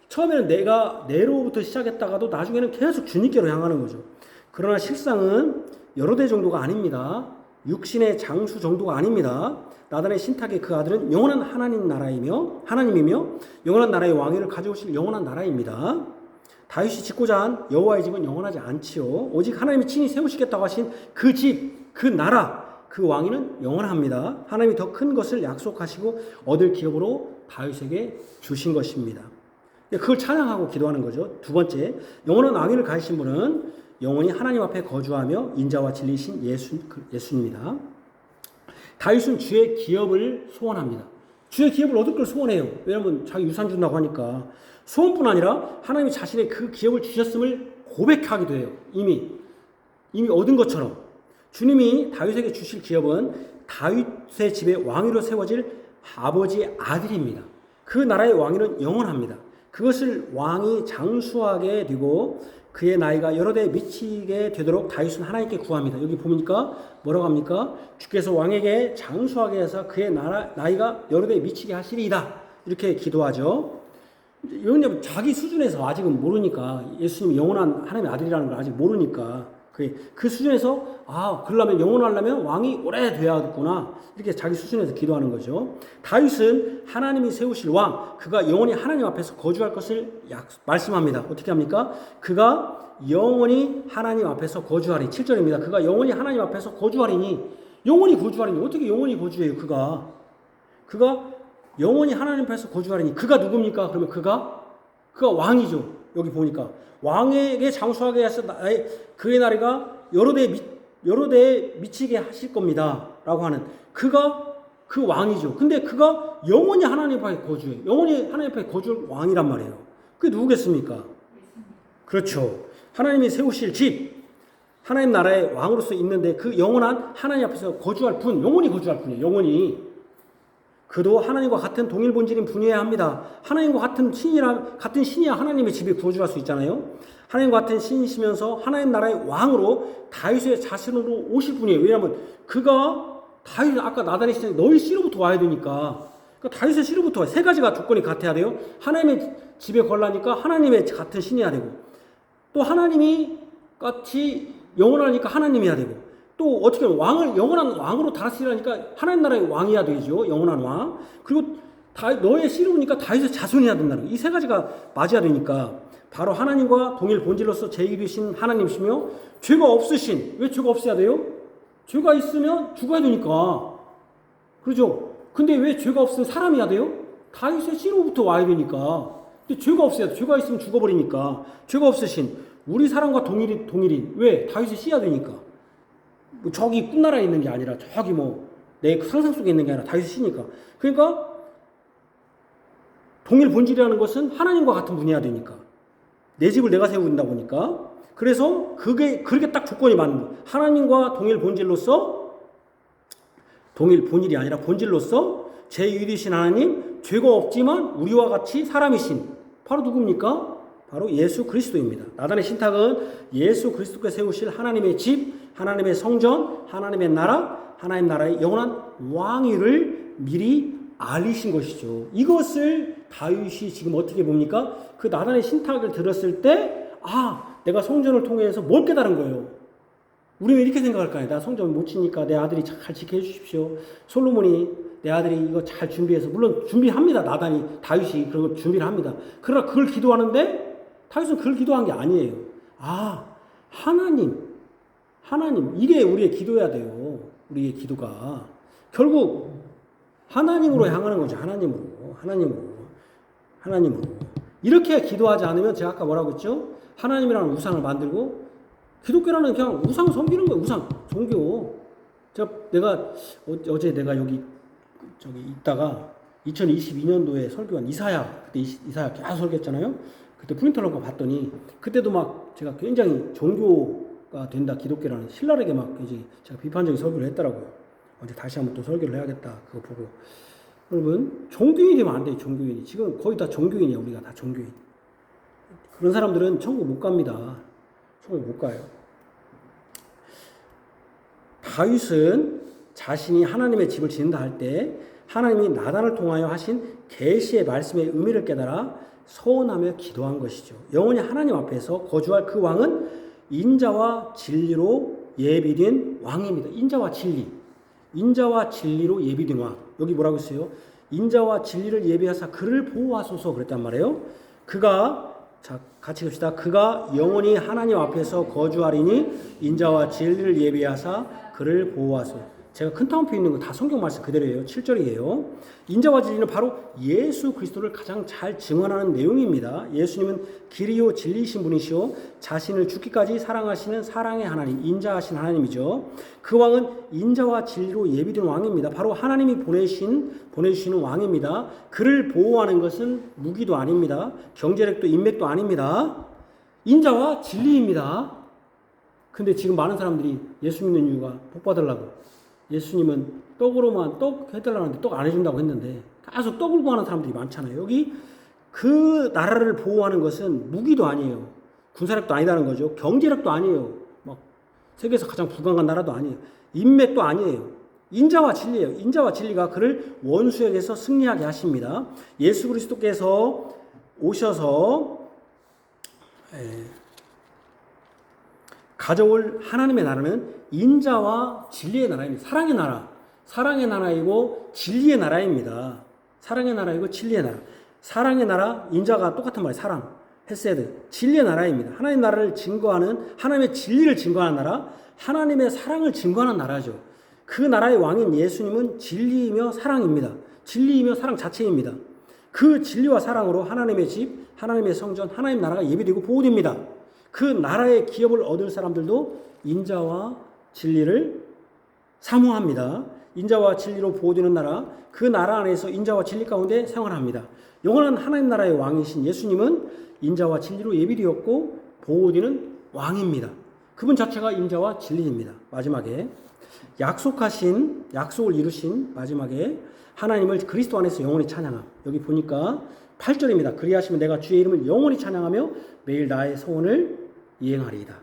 처음에는 내가 내로부터 시작했다가도 나중에는 계속 주님께로 향하는 거죠. 그러나 실상은 여러 대 정도가 아닙니다. 육신의 장수 정도가 아닙니다. 나단의 신탁의 그 아들은 영원한 하나님이며 영원한 나라의 왕위를 가져오실 영원한 나라입니다. 다윗이 짓고자 한 여호와의 집은 영원하지 않지요. 오직 하나님이 친히 세우시겠다고 하신 그 집, 그 나라, 그 왕위는 영원합니다. 하나님이 더 큰 것을 약속하시고 얻을 기업으로 다윗에게 주신 것입니다. 그걸 찬양하고 기도하는 거죠. 두 번째, 영원한 왕위를 가지신 분은 영원히 하나님 앞에 거주하며 인자와 진리신 예수입니다. 다윗은 주의 기업을 소원합니다. 주의 기업을 얻을 걸 소원해요. 왜냐하면 자기 유산 준다고 하니까. 소원뿐 아니라 하나님이 자신의 그 기업을 주셨음을 고백하기도 해요. 이미 얻은 것처럼. 주님이 다윗에게 주실 기업은 다윗의 집에 왕위로 세워질 아버지의 아들입니다. 그 나라의 왕위는 영원합니다. 그것을 왕이 장수하게 되고 그의 나이가 여러 대에 미치게 되도록 다윗은 하나님께 구합니다. 여기 보니까 뭐라고 합니까? 주께서 왕에게 장수하게 해서 그의 나이가 여러 대에 미치게 하시리이다. 이렇게 기도하죠. 이건 자기 수준에서 아직은 모르니까, 예수님이 영원한 하나님의 아들이라는 걸 아직 모르니까 그 수준에서 그러려면 영원하려면 왕이 오래돼야겠구나, 이렇게 자기 수준에서 기도하는 거죠. 다윗은 하나님이 세우실 왕, 그가 영원히 하나님 앞에서 거주할 것을 말씀합니다. 어떻게 합니까? 그가 영원히 하나님 앞에서 거주하리. 7절입니다. 그가 영원히 하나님 앞에서 거주하리니. 영원히 거주하리니. 어떻게 영원히 거주해요? 그가 영원히 하나님 앞에서 거주하리니 그가 누굽니까? 그러면 그가 왕이죠. 여기 보니까 왕에게 장수하게 하셔 그의 나라가 여러 대에 미치게 하실 겁니다라고 하는 그가 그 왕이죠. 근데 그가 영원히 하나님 앞에 거주해. 영원히 하나님 앞에 거주할 왕이란 말이에요. 그게 누구겠습니까? 그렇죠. 하나님이 세우실 집, 하나님 나라의 왕으로서 있는데 그 영원한 하나님 앞에서 거주할 분, 영원히 거주할 분이에요. 영원히. 그도 하나님과 같은 동일 본질인 분이어야 합니다. 하나님과 같은 신이야 하나님의 집에 거주할 수 있잖아요. 하나님과 같은 신이시면서 하나님 나라의 왕으로 다윗의 자신으로 오실 분이에요. 왜냐하면 그가 다윗은 아까 나단의 시장에 너희 씨로부터 와야 되니까. 그러니까 다윗의 씨로부터 와요. 세 가지가 조건이 같아야 돼요. 하나님의 집에 걸라니까 하나님의 같은 신이어야 되고, 또 하나님이 같이 영원하니까 하나님이어야 되고, 또 어떻게 왕을 영원한 왕으로 다스리라니까 하나님 나라의 왕이어야 되죠. 영원한 왕. 그리고 너의 씨로우니까 다윗의 자손이어야 된다는 이 세 가지가 맞아야 되니까 바로 하나님과 동일 본질로서 제1이신 하나님이시며 죄가 없으신. 왜 죄가 없어야 돼요? 죄가 있으면 죽어야 되니까. 그렇죠? 근데 왜 죄가 없으면 사람이어야 돼요? 다윗의 씨로부터 와야 되니까. 근데 죄가 없어야 돼. 죄가 있으면 죽어버리니까. 죄가 없으신 우리 사람과 동일인. 왜? 다윗의 씨야 되니까. 뭐 저기 꿈나라에 있는 게 아니라 저기 뭐 내 상상 속에 있는 게 아니라 다윗의 씨니까. 그러니까 동일 본질이라는 것은 하나님과 같은 분이어야 되니까. 내 집을 내가 세운다 보니까. 그래서 그렇게 딱 조건이 맞는 거예요. 하나님과 동일 본질로서, 동일 본질이 아니라 본질로서 제1이신 하나님, 죄가 없지만 우리와 같이 사람이신 바로 누굽니까? 바로 예수 그리스도입니다. 나단의 신탁은 예수 그리스도께서 세우실 하나님의 집, 하나님의 성전, 하나님의 나라, 하나님 나라의 영원한 왕위를 미리 알리신 것이죠. 이것을 다윗이 지금 어떻게 봅니까? 그 나단의 신탁을 들었을 때, 내가 성전을 통해서 뭘 깨달은 거예요? 우리는 이렇게 생각할 거 아니에요. 나 성전 못 치니까 내 아들이 잘 지켜 주십시오. 솔로몬이 내 아들이 이거 잘 준비해서, 물론 준비합니다. 다윗이 그런 걸 준비를 합니다. 그러나 그걸 기도하는데 다윗은 그걸 기도한 게 아니에요. 하나님, 이게 우리의 기도해야 돼요. 우리의 기도가 결국 하나님으로 향하는 거죠. 하나님으로. 이렇게 기도하지 않으면 제가 아까 뭐라고 했죠? 하나님이라는 우상을 만들고, 기독교라는 그냥 우상 섬기는 거예요. 우상 종교. 내가 어제 여기 있다가 2022년도에 설교한 그때 이사야 계속 설교했잖아요. 그때 프린터를 갖고 봤더니 그때도 막 제가 굉장히 종교가 된다 기독교라는 신랄하게 막 이제 제가 비판적인 설교를 했더라고요. 어제 다시 한번 또 설교를 해야겠다 그거 보고. 여러분, 종교인이 되면 안 돼요. 종교인이 지금 거의 다 종교인이야. 우리가 다 종교인. 그런 사람들은 천국 못 갑니다. 천국 못 가요. 다윗은 자신이 하나님의 집을 짓는다 할 때 하나님이 나단을 통하여 하신 계시의 말씀의 의미를 깨달아 서원하며 기도한 것이죠. 영원히 하나님 앞에서 거주할 그 왕은 인자와 진리로 예비된 왕입니다. 인자와 진리로 예비된 왕. 여기 뭐라고 했어요? 인자와 진리를 예비하사 그를 보호하소서 그랬단 말이에요. 같이 봅시다. 그가 영원히 하나님 앞에서 거주하리니 인자와 진리를 예비하사 그를 보호하소서. 제가 큰 타운표 있는 거 다 성경 말씀 그대로예요. 7절이에요. 인자와 진리는 바로 예수 그리스도를 가장 잘 증언하는 내용입니다. 예수님은 길이요 진리이신 분이시오 자신을 죽기까지 사랑하시는 사랑의 하나님, 인자하신 하나님이죠. 그 왕은 인자와 진리로 예비된 왕입니다. 바로 하나님이 보내주시는 왕입니다. 그를 보호하는 것은 무기도 아닙니다. 경제력도 인맥도 아닙니다. 인자와 진리입니다. 근데 지금 많은 사람들이 예수 믿는 이유가 복 받으려고, 예수님은 떡으로만 떡 해달라는데 떡 안 해준다고 했는데 계속 떡을 구하는 사람들이 많잖아요. 여기 그 나라를 보호하는 것은 무기도 아니에요. 군사력도 아니다는 거죠. 경제력도 아니에요. 막 세계에서 가장 부강한 나라도 아니에요. 인맥도 아니에요. 인자와 진리예요. 인자와 진리가 그를 원수에게서 승리하게 하십니다. 예수 그리스도께서 오셔서 가져올 하나님의 나라는 인자와 진리의 나라입니다. 사랑의 나라이고 진리의 나라입니다. 사랑의 나라이고 진리의 나라. 사랑의 나라, 인자가 똑같은 말이에요. 사랑, 헤세드. 진리의 나라입니다. 하나님의 나라를 증거하는, 하나님의 진리를 증거하는 나라, 하나님의 사랑을 증거하는 나라죠. 그 나라의 왕인 예수님은 진리이며 사랑입니다. 진리이며 사랑 자체입니다. 그 진리와 사랑으로 하나님의 집, 하나님의 성전, 하나님 나라가 예비되고 보호됩니다. 그 나라의 기업을 얻을 사람들도 인자와 진리를 사모합니다. 인자와 진리로 보호되는 나라, 그 나라 안에서 인자와 진리 가운데 생활합니다. 영원한 하나님 나라의 왕이신 예수님은 인자와 진리로 예비되었고 보호되는 왕입니다. 그분 자체가 인자와 진리입니다. 마지막에 약속을 이루신 마지막에 하나님을 그리스도 안에서 영원히 찬양함. 여기 보니까 8절입니다. 그리하시면 내가 주의 이름을 영원히 찬양하며 매일 나의 소원을 이행하리이다.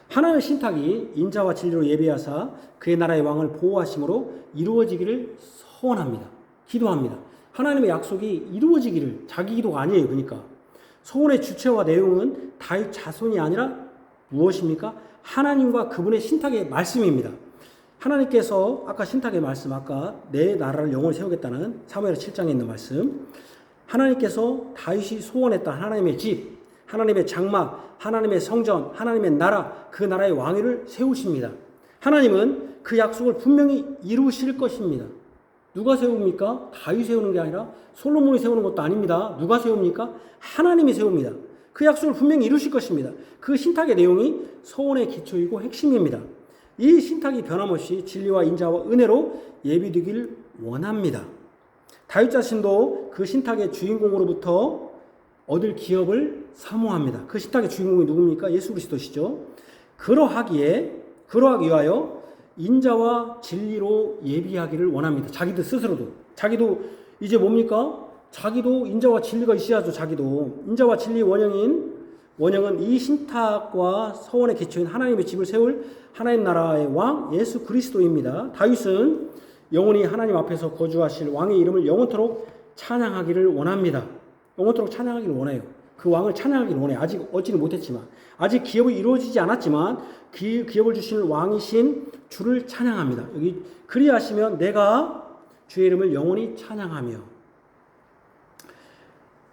하나님의 신탁이 인자와 진리로 예배하사 그의 나라의 왕을 보호하심으로 이루어지기를 소원합니다. 기도합니다. 하나님의 약속이 이루어지기를, 자기 기도가 아니에요. 그러니까 소원의 주체와 내용은 다윗 자손이 아니라 무엇입니까? 하나님과 그분의 신탁의 말씀입니다. 하나님께서 아까 신탁의 말씀, 아까 내 나라를 영원히 세우겠다는 사무엘 7장에 있는 말씀, 하나님께서 다윗이 소원했던 하나님의 집, 하나님의 장막, 하나님의 성전, 하나님의 나라, 그 나라의 왕위를 세우십니다. 하나님은 그 약속을 분명히 이루실 것입니다. 누가 세웁니까? 다윗이 세우는 게 아니라 솔로몬이 세우는 것도 아닙니다. 누가 세웁니까? 하나님이 세웁니다. 그 약속을 분명히 이루실 것입니다. 그 신탁의 내용이 소원의 기초이고 핵심입니다. 이 신탁이 변함없이 진리와 인자와 은혜로 예비되기를 원합니다. 다윗 자신도 그 신탁의 주인공으로부터 얻을 기업을 사모합니다. 그 신탁의 주인공이 누굽니까? 예수 그리스도시죠. 그러하기 위하여 인자와 진리로 예비하기를 원합니다. 자기들 스스로도. 자기도 이제 뭡니까? 자기도 인자와 진리가 있어야죠. 자기도. 인자와 진리의 원형은 이 신탁과 서원의 기초인 하나님의 집을 세울 하나님 나라의 왕 예수 그리스도입니다. 다윗은 영원히 하나님 앞에서 거주하실 왕의 이름을 영원토록 찬양하기를 원합니다. 영원토록 찬양하기를 원해요. 그 왕을 찬양하기를 원해요. 아직 얻지는 못했지만, 아직 기업이 이루어지지 않았지만 그 기업을 주시는 왕이신 주를 찬양합니다. 여기 그리하시면 내가 주의 이름을 영원히 찬양하며,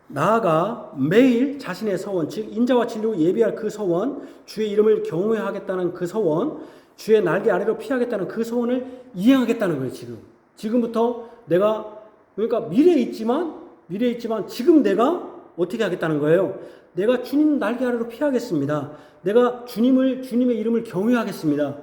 나아가 매일 자신의 서원, 즉 인자와 진리로 예비할 그 서원, 주의 이름을 경외하겠다는 그 서원, 주의 날개 아래로 피하겠다는 그 서원을 이행하겠다는 거예요. 지금부터 내가, 그러니까 미래에 있지만 지금 내가 어떻게 하겠다는 거예요? 내가 주님 날개 아래로 피하겠습니다. 내가 주님의 이름을 경외하겠습니다.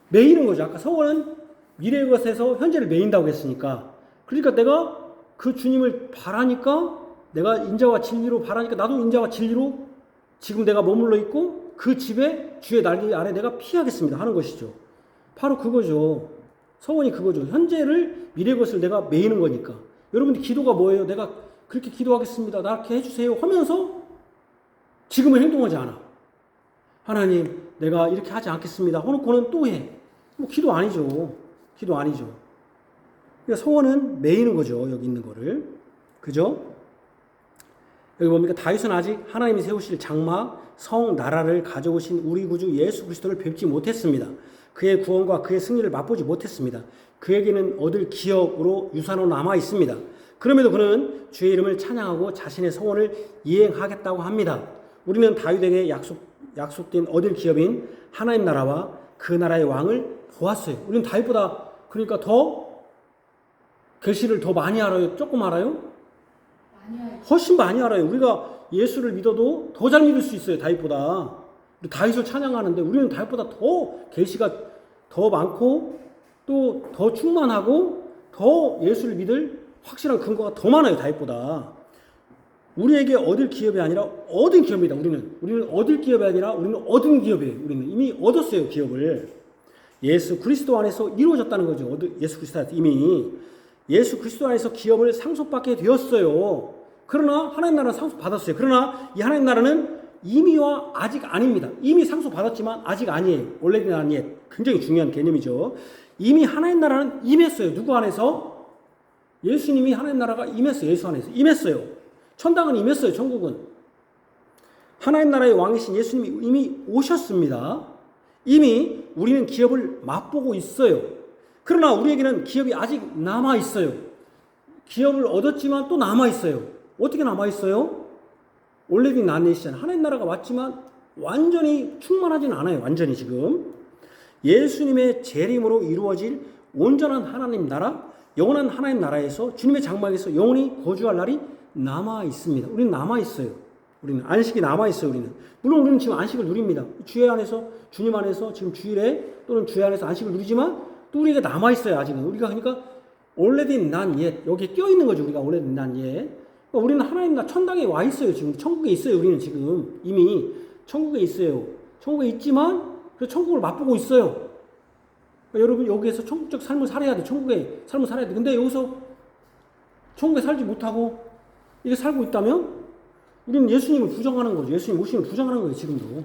매이는 거죠. 아까 서원은 미래의 것에서 현재를 매인다고 했으니까. 그러니까 내가 그 주님을 바라니까, 내가 인자와 진리로 바라니까 나도 인자와 진리로 지금 내가 머물러 있고 그 집에 주의 날개 아래 내가 피하겠습니다 하는 것이죠. 바로 그거죠. 서원이 그거죠. 현재를, 미래의 것을 내가 매이는 거니까. 여러분들 기도가 뭐예요? 내가 그렇게 기도하겠습니다. 나렇게 해주세요 하면서 지금은 행동하지 않아. 하나님, 내가 이렇게 하지 않겠습니다 해놓고는 또 해. 뭐 기도 아니죠. 기도 아니죠. 그러니까 서원은 매이는 거죠. 여기 있는 거를. 그죠? 여기 뭡니까? 다윗은 아직 하나님이 세우실 장막, 성, 나라를 가져오신 우리 구주 예수 그리스도를 뵙지 못했습니다. 그의 구원과 그의 승리를 맛보지 못했습니다. 그에게는 얻을 기업으로 유산으로 남아 있습니다. 그럼에도 그는 주의 이름을 찬양하고 자신의 소원을 이행하겠다고 합니다. 우리는 다윗에게 약속된 얻을 기업인 하나님 나라와 그 나라의 왕을 보았어요. 우리는 다윗보다 그러니까 더 계시를 더 많이 알아요? 조금 알아요? 훨씬 많이 알아요. 우리가 예수를 믿어도 더 잘 믿을 수 있어요. 다윗보다. 다윗을 찬양하는데 우리는 다윗보다 더 계시가 더 많고 또 더 충만하고 더 예수를 믿을 확실한 근거가 더 많아요. 다윗보다. 우리에게 얻을 기업이 아니라 얻은 기업입니다. 우리는 얻을 기업이 아니라 우리는 얻은 기업이에요. 우리는 이미 얻었어요. 기업을. 예수 그리스도 안에서 이루어졌다는 거죠. 예수 그리스도 안에서 이미. 예수 그리스도 안에서 기업을 상속받게 되었어요. 그러나 하나님 나라는 상속받았어요. 그러나 이 하나님 나라는 이미와 아직 아닙니다. 이미 상속받았지만 아직 아니에요. 원래는 아니에요. 굉장히 중요한 개념이죠. 이미 하나님 나라는 임했어요. 누구 안에서? 예수님이 하나님 나라가 임했어요. 예수 안에서. 임했어요. 천당은 임했어요. 천국은. 하나님 나라의 왕이신 예수님이 이미 오셨습니다. 이미 우리는 기업을 맛보고 있어요. 그러나 우리에게는 기업이 아직 남아있어요. 기업을 얻었지만 또 남아있어요. 어떻게 남아있어요? 올레빈 나네시잖아요. 하나님 나라가 왔지만 완전히 충만하지는 않아요. 완전히 지금. 예수님의 재림으로 이루어질 온전한 하나님 나라, 영원한 하나님 나라에서 주님의 장막에서 영원히 거주할 날이 남아 있습니다. 우리는 남아 있어요. 우리는 안식이 남아 있어요. 우리는 물론 우리는 지금 안식을 누립니다. 주의 안에서 주님 안에서 지금 주일에 또는 주의 안에서 안식을 누리지만 또 우리가 남아 있어요. 아직은 우리가 그러니까 already not yet 여기에 껴 있는 거죠. 우리가 already not yet. 그러니까 우리는 하나님 나 천당에 와 있어요. 지금 천국에 있어요. 우리는 지금 이미 천국에 있어요. 천국에 있지만 그 천국을 맛보고 있어요. 그러니까 여러분 여기에서 천국적 삶을 살아야 돼. 천국의 삶을 살아야 돼. 근데 여기서 천국에 살지 못하고 이게 살고 있다면 우리는 예수님을 부정하는 거죠. 예수님 오심을 부정하는 거예요. 지금도.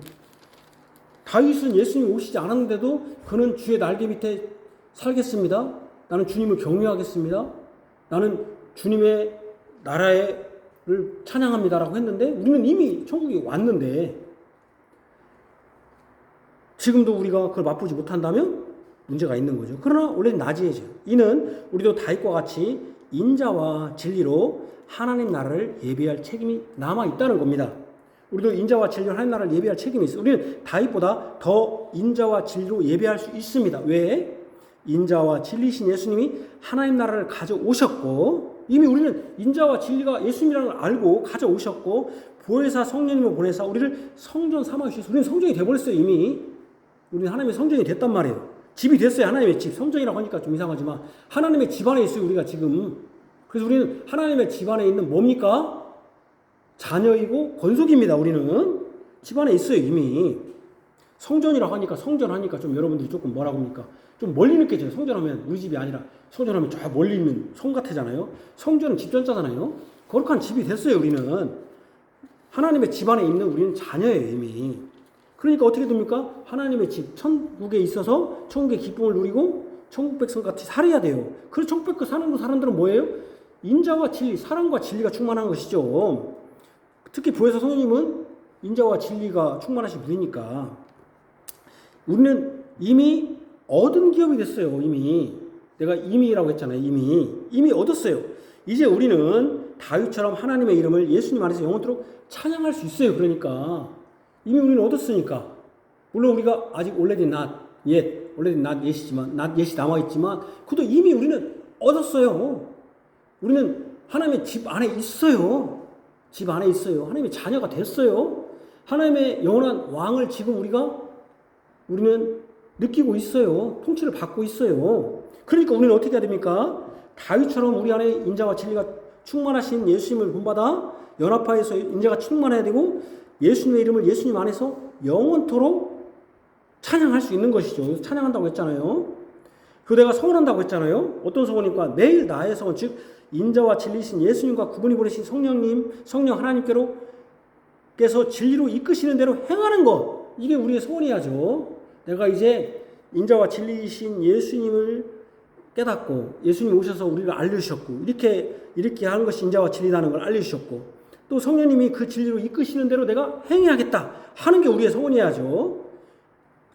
다윗은 예수님이 오시지 않았는데도 그는 주의 날개 밑에 살겠습니다. 나는 주님을 경외하겠습니다. 나는 주님의 나라를 찬양합니다라고 했는데 우리는 이미 천국에 왔는데 지금도 우리가 그걸 맛보지 못한다면 문제가 있는 거죠. 그러나 원래는 나지해져요. 이는 우리도 다윗과 같이 인자와 진리로 하나님 나라를 예비할 책임이 남아 있다는 겁니다. 우리도 인자와 진리로 하나님 나라를 예비할 책임이 있어요. 우리는 다윗보다 더 인자와 진리로 예비할 수 있습니다. 왜? 인자와 진리신 예수님이 하나님 나라를 가져오셨고 이미 우리는 인자와 진리가 예수님이라는 걸 알고 가져오셨고 보혜사 성령님을 보내사 우리를 성전 삼아 주셔서 우리는 성전이 되어버렸어요. 이미 우리는 하나님의 성전이 됐단 말이에요. 집이 됐어요. 하나님의 집. 성전이라고 하니까 좀 이상하지만 하나님의 집 안에 있어요. 우리가 지금. 그래서 우리는 하나님의 집 안에 있는 뭡니까? 자녀이고 권속입니다. 우리는 집 안에 있어요. 이미. 성전이라고 하니까 성전하니까 좀 여러분들이 조금 뭐라고 합니까? 좀 멀리 느껴져요. 성전하면 우리 집이 아니라 성전하면 저 멀리 있는 성 같잖아요. 성전은 집전자잖아요. 거룩한 집이 됐어요. 우리는 하나님의 집 안에 있는 우리는 자녀예요. 이미. 그러니까 어떻게 됩니까? 하나님의 집 천국에 있어서 천국의 기쁨을 누리고 천국 백성 같이 살아야 돼요. 그래서 천국 백성 사는 사람들은 뭐예요? 인자와 진리, 사랑과 진리가 충만한 것이죠. 특히 보혜사 성령님은 인자와 진리가 충만하신 분이니까 우리는 이미 얻은 기업이 됐어요. 이미 내가 이미라고 했잖아요. 이미 얻었어요. 이제 우리는 다윗처럼 하나님의 이름을 예수님 안에서 영원토록 찬양할 수 있어요. 그러니까 이미 우리는 얻었으니까 물론 우리가 아직 already not yet이지만 not yet이 남아있지만 그것도 이미 우리는 얻었어요. 우리는 하나님의 집 안에 있어요. 집 안에 있어요. 하나님의 자녀가 됐어요. 하나님의 영원한 왕을 지금 우리는 느끼고 있어요. 통치를 받고 있어요. 그러니까 우리는 어떻게 해야 됩니까? 다윗처럼 우리 안에 인자와 진리가 충만하신 예수님을 본받아 연합하여서 인자가 충만해야 되고 예수님의 이름을 예수님 안에서 영원토록 찬양할 수 있는 것이죠. 찬양한다고 했잖아요. 그 내가 서원한다고 했잖아요. 어떤 서원입니까? 매일 나의 서원, 즉 인자와 진리신 예수님과 구분이 보내신 성령 하나님께서 진리로 이끄시는 대로 행하는 것. 이게 우리의 소원이야죠. 내가 이제 인자와 진리신 예수님을 깨닫고 예수님 오셔서 우리를 알려주셨고 이렇게 하는 것이 인자와 진리라는 걸 알려주셨고 또 성령님이 그 진리로 이끄시는 대로 내가 행해야겠다 하는 게 우리의 소원이야죠.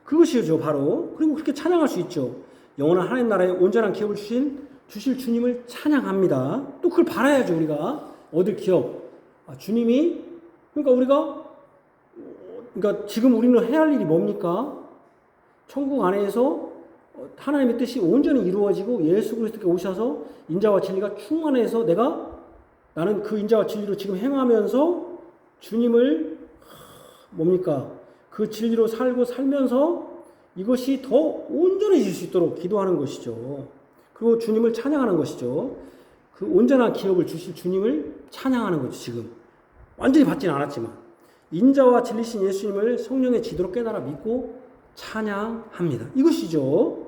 그것이죠 바로. 그리고 그렇게 찬양할 수 있죠. 영원한 하나님 나라에 온전한 기업을 주실 주님을 찬양합니다. 또 그걸 바라야죠. 우리가 얻을 기업. 주님이 그러니까 지금 우리는 해야 할 일이 뭡니까? 천국 안에서 하나님의 뜻이 온전히 이루어지고 예수 그리스도께 오셔서 인자와 진리가 충만해서 나는 그 인자와 진리로 지금 행하면서 주님을 그 진리로 살면서 이것이 더 온전해질 수 있도록 기도하는 것이죠. 그리고 주님을 찬양하는 것이죠. 그 온전한 기업을 주실 주님을 찬양하는 거죠. 지금 완전히 받지는 않았지만 인자와 진리신 예수님을 성령의 지도로 깨달아 믿고 찬양합니다. 이것이죠.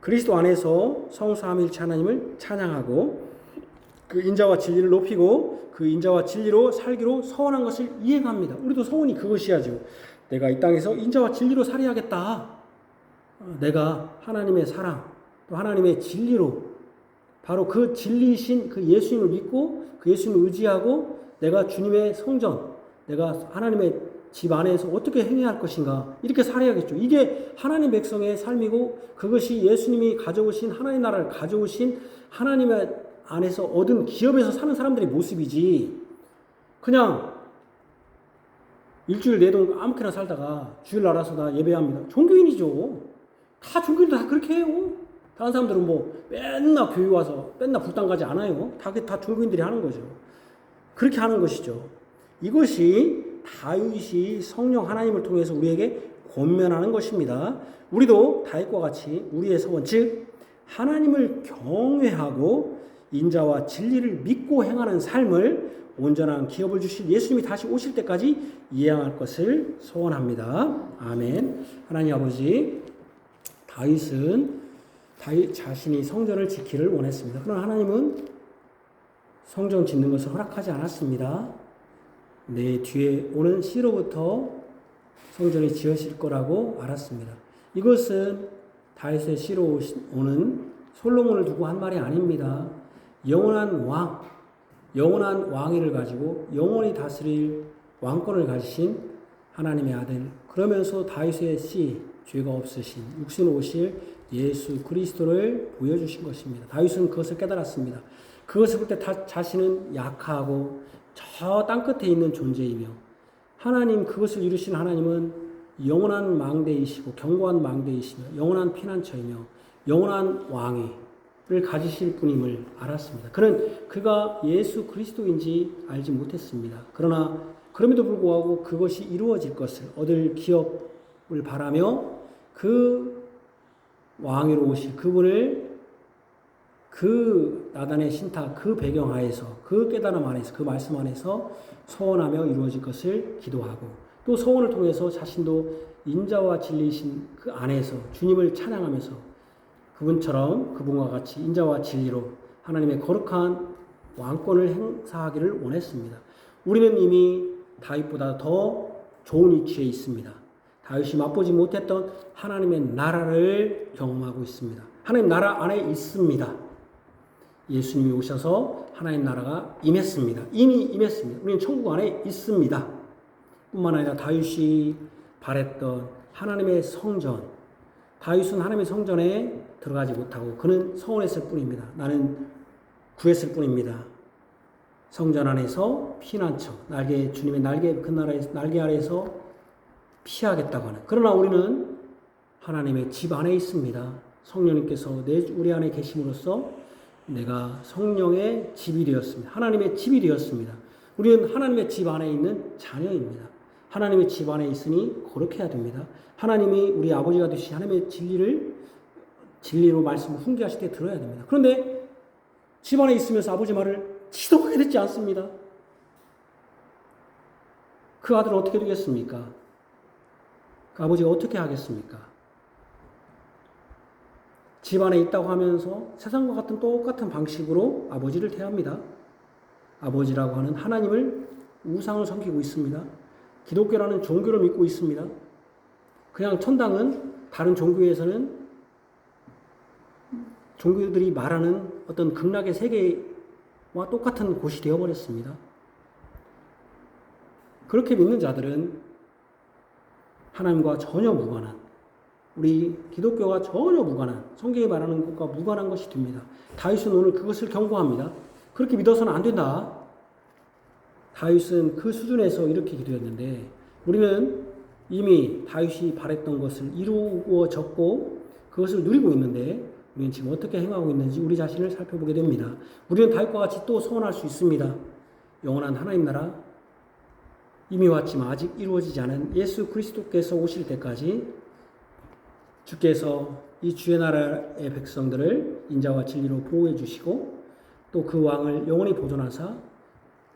그리스도 안에서 성삼위일체 하나님을 찬양하고 그 인자와 진리를 높이고 그 인자와 진리로 살기로 서원한 것을 이행합니다. 우리도 서원이 그것이야죠. 내가 이 땅에서 인자와 진리로 살아야겠다. 내가 하나님의 사랑 또 하나님의 진리로 바로 그 진리이신 그 예수님을 믿고 그 예수님을 의지하고 내가 주님의 성전 내가 하나님의 집 안에서 어떻게 행해야 할 것인가 이렇게 살아야겠죠. 이게 하나님 백성의 삶이고 그것이 예수님이 가져오신 하나님 나라를 가져오신 하나님의 안에서 얻은 기업에서 사는 사람들의 모습이지 그냥 일주일 내동 아무렇게나 살다가 주일 알아서 다 예배합니다. 종교인이죠. 다 종교인들 다 그렇게 해요. 다른 사람들은 뭐 맨날 교회 와서 맨날 불당 가지 않아요. 다 종교인들이 하는 거죠. 그렇게 하는 것이죠. 이것이 다윗이 성령 하나님을 통해서 우리에게 권면하는 것입니다. 우리도 다윗과 같이 우리의 서원, 즉 하나님을 경외하고 인자와 진리를 믿고 행하는 삶을 온전한 기업을 주실 예수님이 다시 오실 때까지 이행할 것을 소원합니다. 아멘. 하나님 아버지, 다윗 자신이 성전을 지키를 원했습니다. 그러나 하나님은 성전 짓는 것을 허락하지 않았습니다. 내 뒤에 오는 시로부터 성전이 지어질 거라고 알았습니다. 이것은 다윗의 시로 오는 솔로몬을 두고 한 말이 아닙니다. 영원한 왕위를 가지고 영원히 다스릴 왕권을 가지신 하나님의 아들, 그러면서 다윗의 씨, 죄가 없으신 육신으로 오실 예수 그리스도를 보여주신 것입니다. 다윗은 그것을 깨달았습니다. 그것을 볼 때 자신은 약하고 저 땅끝에 있는 존재이며 하나님, 그것을 이루신 하나님은 영원한 망대이시고 견고한 망대이시며 영원한 피난처이며 영원한 왕위를 가지실 분임을 알았습니다. 그는 그가 예수 그리스도인지 알지 못했습니다. 그러나 그럼에도 불구하고 그것이 이루어질 것을 얻을 기업을 바라며 그 왕위로 오실 그분을 그 나단의 신탁, 그 배경 하에서, 그 깨달음 안에서, 그 말씀 안에서 소원하며 이루어질 것을 기도하고, 또 소원을 통해서 자신도 인자와 진리이신 그 안에서 주님을 찬양하면서 그분과 같이 인자와 진리로 하나님의 거룩한 왕권을 행사하기를 원했습니다. 우리는 이미 다윗보다 더 좋은 위치에 있습니다. 다윗이 맛보지 못했던 하나님의 나라를 경험하고 있습니다. 하나님 나라 안에 있습니다. 예수님이 오셔서 하나님 나라가 임했습니다. 이미 임했습니다. 우리는 천국 안에 있습니다. 뿐만 아니라 다윗이 바랬던 하나님의 성전, 다윗은 하나님의 성전에 들어가지 못하고 그는 서원했을 뿐입니다. 나는 구했을 뿐입니다. 성전 안에서 피난처, 주님의 날개 아래에서 피하겠다고 하는. 그러나 우리는 하나님의 집 안에 있습니다. 성령님께서 우리 안에 계심으로써 내가 성령의 집이 되었습니다. 하나님의 집이 되었습니다. 우리는 하나님의 집 안에 있는 자녀입니다. 하나님의 집 안에 있으니 거룩해야 됩니다. 하나님이 우리 아버지가 되신 하나님의 진리로 말씀을 훈계하실 때 들어야 됩니다. 그런데 집 안에 있으면서 아버지 말을 지도하게 듣지 않습니다. 그 아들은 어떻게 되겠습니까? 그 아버지가 어떻게 하겠습니까? 집 안에 있다고 하면서 세상과 같은 똑같은 방식으로 아버지를 대합니다. 아버지라고 하는 하나님을 우상을 섬기고 있습니다. 기독교라는 종교를 믿고 있습니다. 그냥 천당은 다른 종교에서는 종교들이 말하는 어떤 극락의 세계와 똑같은 곳이 되어버렸습니다. 그렇게 믿는 자들은 하나님과 전혀 무관한, 우리 기독교와 전혀 무관한, 성경이 말하는 것과 무관한 것이 됩니다. 다윗은 오늘 그것을 경고합니다. 그렇게 믿어서는 안 된다. 다윗은 그 수준에서 이렇게 기도했는데 우리는 이미 다윗이 바랬던 것을 이루어졌고 그것을 누리고 있는데 우리는 지금 어떻게 행하고 있는지 우리 자신을 살펴보게 됩니다. 우리는 다윗과 같이 또 소원할 수 있습니다. 영원한 하나님 나라, 이미 왔지만 아직 이루어지지 않은 예수 그리스도께서 오실 때까지 주께서 이 주의 나라의 백성들을 인자와 진리로 보호해 주시고 또 그 왕을 영원히 보존하사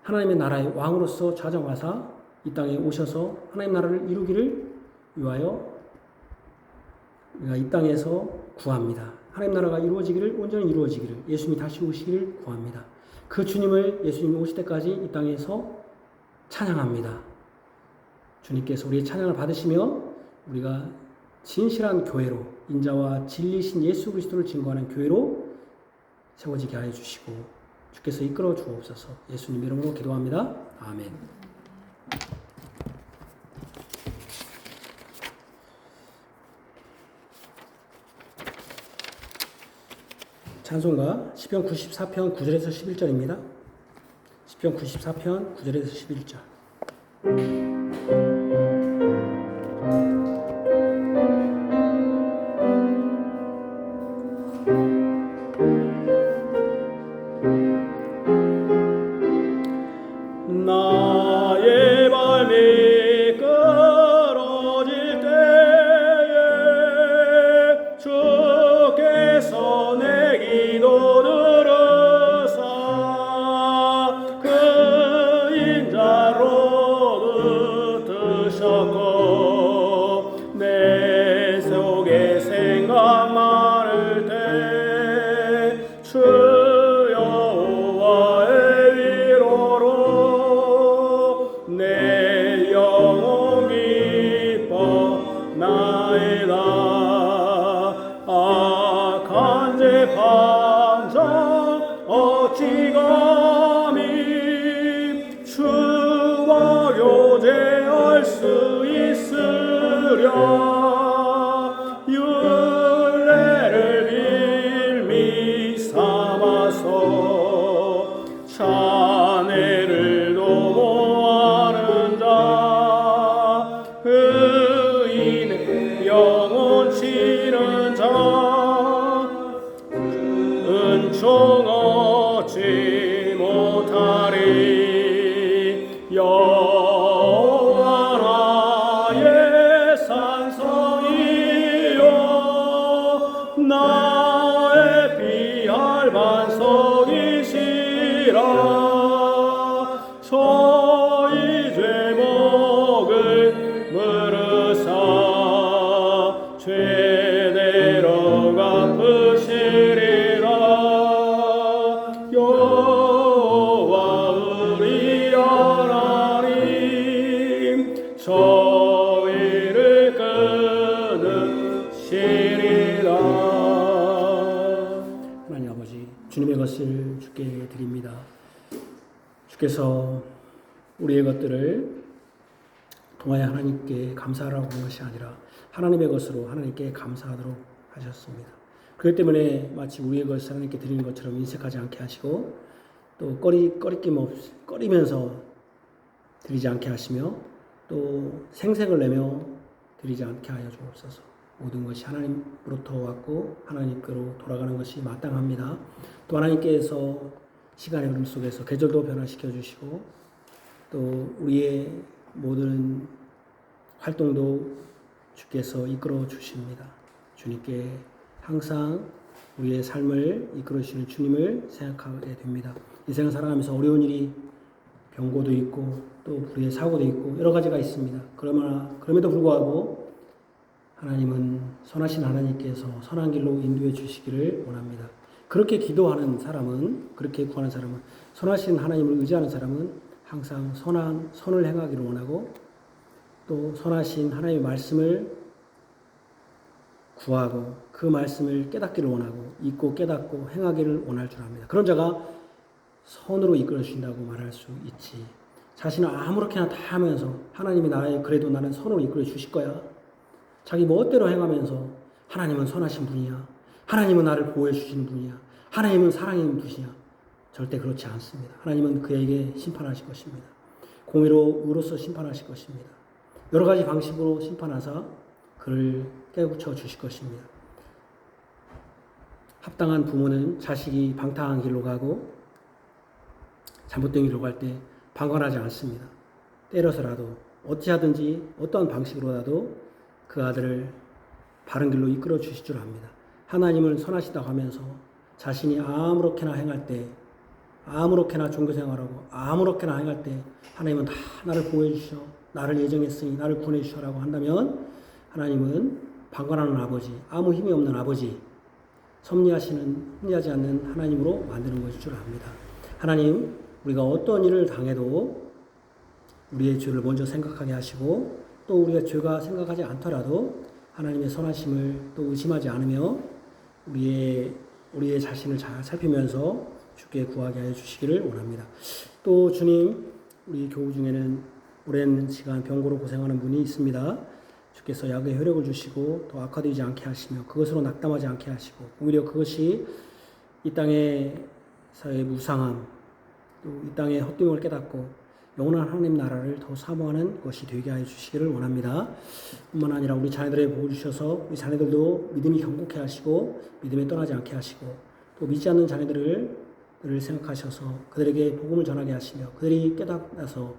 하나님의 나라의 왕으로서 좌정하사 이 땅에 오셔서 하나님 나라를 이루기를 위하여 우리가 이 땅에서 구합니다. 하나님 나라가 이루어지기를, 온전히 이루어지기를, 예수님이 다시 오시기를 구합니다. 그 주님을, 예수님이 오실 때까지 이 땅에서 찬양합니다. 주님께서 우리의 찬양을 받으시며 우리가 진실한 교회로, 인자와 진리신 예수 그리스도를 증거하는 교회로 세워지게 하여 주시고 주께서 이끌어 주옵소서. 예수님 이름으로 기도합니다. 아멘. 찬송가 시편 94편 9절에서 11절입니다. 시편 94편 9절에서 11절. 겪고 내 속에 생각 많을 때 주 여호와의 위로로 내 영혼 기뻐 나이다. 악한 재판장 어찌 감히 주와 교제할 수 있으랴. 율례를 빌미 삼아서 자네를 도모하는 자, 의인의 영혼 치는 자, 은총 얻지 못하리. 여호와 나의 산성이요 나의 피할 반석이시라. 저희 죄목을 물으사 죄대로 갚으시리라. 여호와 우리 하나님 저희를 끊으시리라. 하나님 아버지, 주님의 것을 주께 드립니다. 주께서 우리의 것들을 통하여 하나님께 감사하라고 하는 것이 아니라 하나님의 것으로 하나님께 감사하도록 하셨습니다. 그렇기 때문에 마치 우리의 것을 하나님께 드리는 것처럼 인색하지 않게 하시고 또 꺼리낌 없이 꺼리면서 드리지 않게 하시며 또 생색을 내며 드리지 않게 하여 주옵소서. 모든 것이 하나님으로부터 왔고 하나님께로 돌아가는 것이 마땅합니다. 또 하나님께서 시간의 흐름 속에서 계절도 변화시켜 주시고 또 우리의 모든 활동도 주께서 이끌어 주십니다. 주님께 항상 우리의 삶을 이끌어 주시는 주님을 생각하게 됩니다. 이 세상 살아가면서 어려운 일이 병고도 있고 또 불의의 사고도 있고 여러 가지가 있습니다. 그럼에도 불구하고 하나님은 선하신 하나님께서 선한 길로 인도해 주시기를 원합니다. 그렇게 기도하는 사람은, 그렇게 구하는 사람은, 선하신 하나님을 의지하는 사람은 항상 선을 행하기를 원하고 또 선하신 하나님의 말씀을 구하고 그 말씀을 깨닫기를 원하고 잊고 깨닫고 행하기를 원할 줄 압니다. 그런 자가 선으로 이끌어 주신다고 말할 수 있지. 자신은 아무렇게나 다 하면서 하나님이 그래도 나는 선으로 이끌어 주실 거야. 자기 멋대로 행하면서 하나님은 선하신 분이야. 하나님은 나를 보호해 주시는 분이야. 하나님은 사랑하는 분이야. 절대 그렇지 않습니다. 하나님은 그에게 심판하실 것입니다. 공의로서 심판하실 것입니다. 여러 가지 방식으로 심판하사 그를 깨우쳐 주실 것입니다. 합당한 부모는 자식이 방탕한 길로 가고 잘못된 길로 갈 때 방관하지 않습니다. 때려서라도 어찌하든지 어떠한 방식으로라도 그 아들을 바른 길로 이끌어 주실 줄 압니다. 하나님을 선하시다고 하면서 자신이 아무렇게나 행할 때, 아무렇게나 종교생활하고 아무렇게나 행할 때 하나님은 다 나를 보호해 주셔, 나를 예정했으니 나를 구원해 주셔라고 한다면 하나님은 방관하는 아버지, 아무 힘이 없는 아버지, 섭리하지 않는 하나님으로 만드는 것일 줄 압니다. 하나님, 우리가 어떤 일을 당해도 우리의 죄를 먼저 생각하게 하시고 또 우리가 죄가 생각하지 않더라도 하나님의 선하심을 또 의심하지 않으며 우리의 자신을 잘 살피면서 주께 구하게 하여 주시기를 원합니다. 또 주님, 우리 교우 중에는 오랜 시간 병고로 고생하는 분이 있습니다. 주께서 약의 효력을 주시고 또 악화되지 않게 하시며 그것으로 낙담하지 않게 하시고 오히려 그것이 이 땅의 사회의 무상함 또 이 땅의 헛됨을 깨닫고 영원한 하나님 나라를 더 사모하는 것이 되게 하여 주시기를 원합니다. 뿐만 아니라 우리 자녀들의 복을 주셔서 우리 자녀들도 믿음이 견고케 하시고 믿음에 떠나지 않게 하시고 또 믿지 않는 자녀들을 생각하셔서 그들에게 복음을 전하게 하시며 그들이 깨닫아서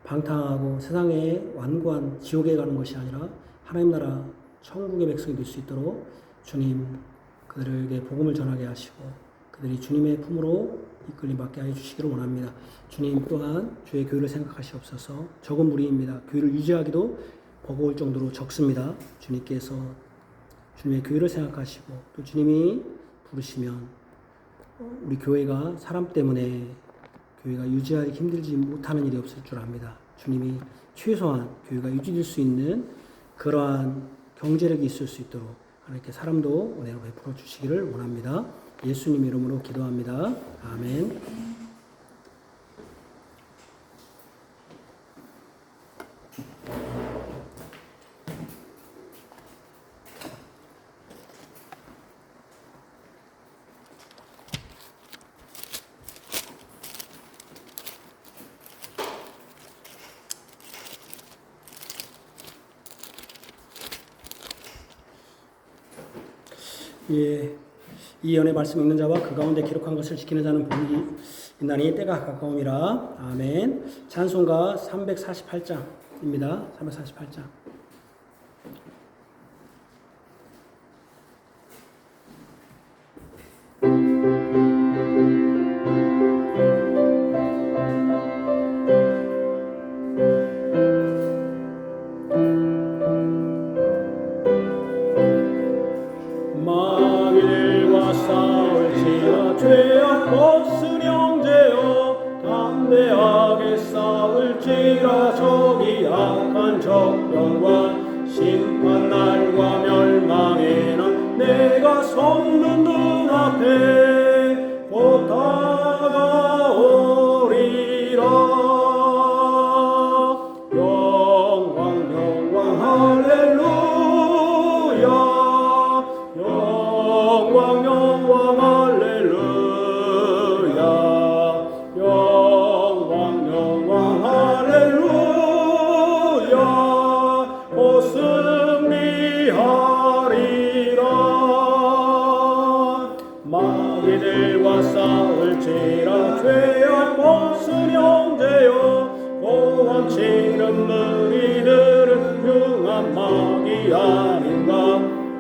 방탕하고 세상의 완고한 지옥에 가는 것이 아니라 하나님 나라 천국의 백성이 될 수 있도록 주님 그들에게 복음을 전하게 하시고 그들이 주님의 품으로 이끌림 받게 하여 주시기를 원합니다. 주님 또한 주의 교회를 생각하시옵소서. 적은 무리입니다. 교회를 유지하기도 버거울 정도로 적습니다. 주님께서 주님의 교회를 생각하시고 또 주님이 부르시면 우리 교회가 사람 때문에 교회가 유지하기 힘들지 못하는 일이 없을 줄 압니다. 주님이 최소한 교회가 유지될 수 있는 그러한 경제력이 있을 수 있도록 하나님께 사람도 은혜로 베풀어 주시기를 원합니다. 예수님 이름으로 기도합니다. 아멘. 예, 이 연의 말씀 읽는 자와 그 가운데 기록한 것을 지키는 자는 복이 있나니 때가 가까움이라. 아멘. 찬송가 348장입니다. 348장. 마귀들과 싸울지라 죄악 벗은 형제여 담대하게 싸울지라 저기 악한 적병과 심판날과 멸망에는 내가 섰는 눈앞에 곧 다가오리라. 영광 영광 할렐루야. 영광 영광 할렐루야. 영광 영광 할렐루야. 오 승리하리라. 마귀들과 싸울지라 죄악 벗은 형제여 고함치는 무리들은 흉한 마귀 아닌가.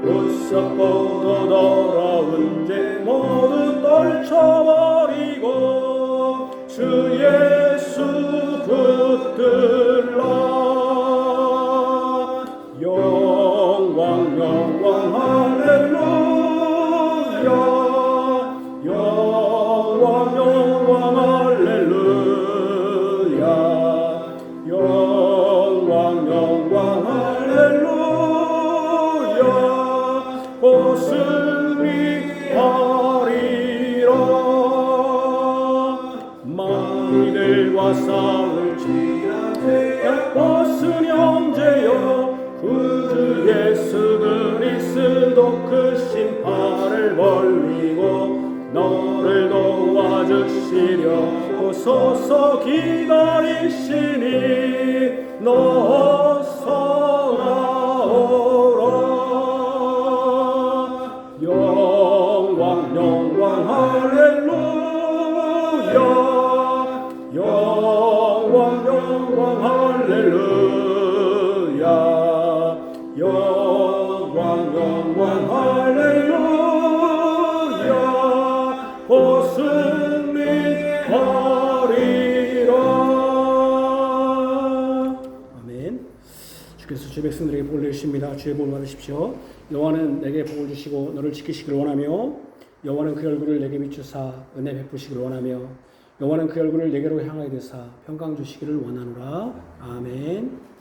웃었고도 더러운 죄 모두 떨쳐버리고 주 예수 붙들라. 영광 영광 할렐루야. 영광 영광 할렐루야. 영광 영광 할렐루야. 오 승리하리라. 마귀들과 싸울지라 죄악 벗은 형제여 구주 예수 그리스도 그 심판을 벌리고 너를 도와주시려 오소서 기다리시니 너 어서 나오라. 영광 영광 할렐루야. 영광 영광 할렐루야. 영광 영광 할렐루야. 오 승리하리라. 아멘. 주께서 주의 백성들에게 복을 내주십니다. 주의 복을 받으십시오. 여호와는 내게 복을 주시고 너를 지키시기를 원하며 여호와는 그 얼굴을 내게 비추사 은혜 베푸시기를 원하며 여호와는 그 얼굴을 내게로 향하여 드사 평강 주시기를 원하노라. 아멘.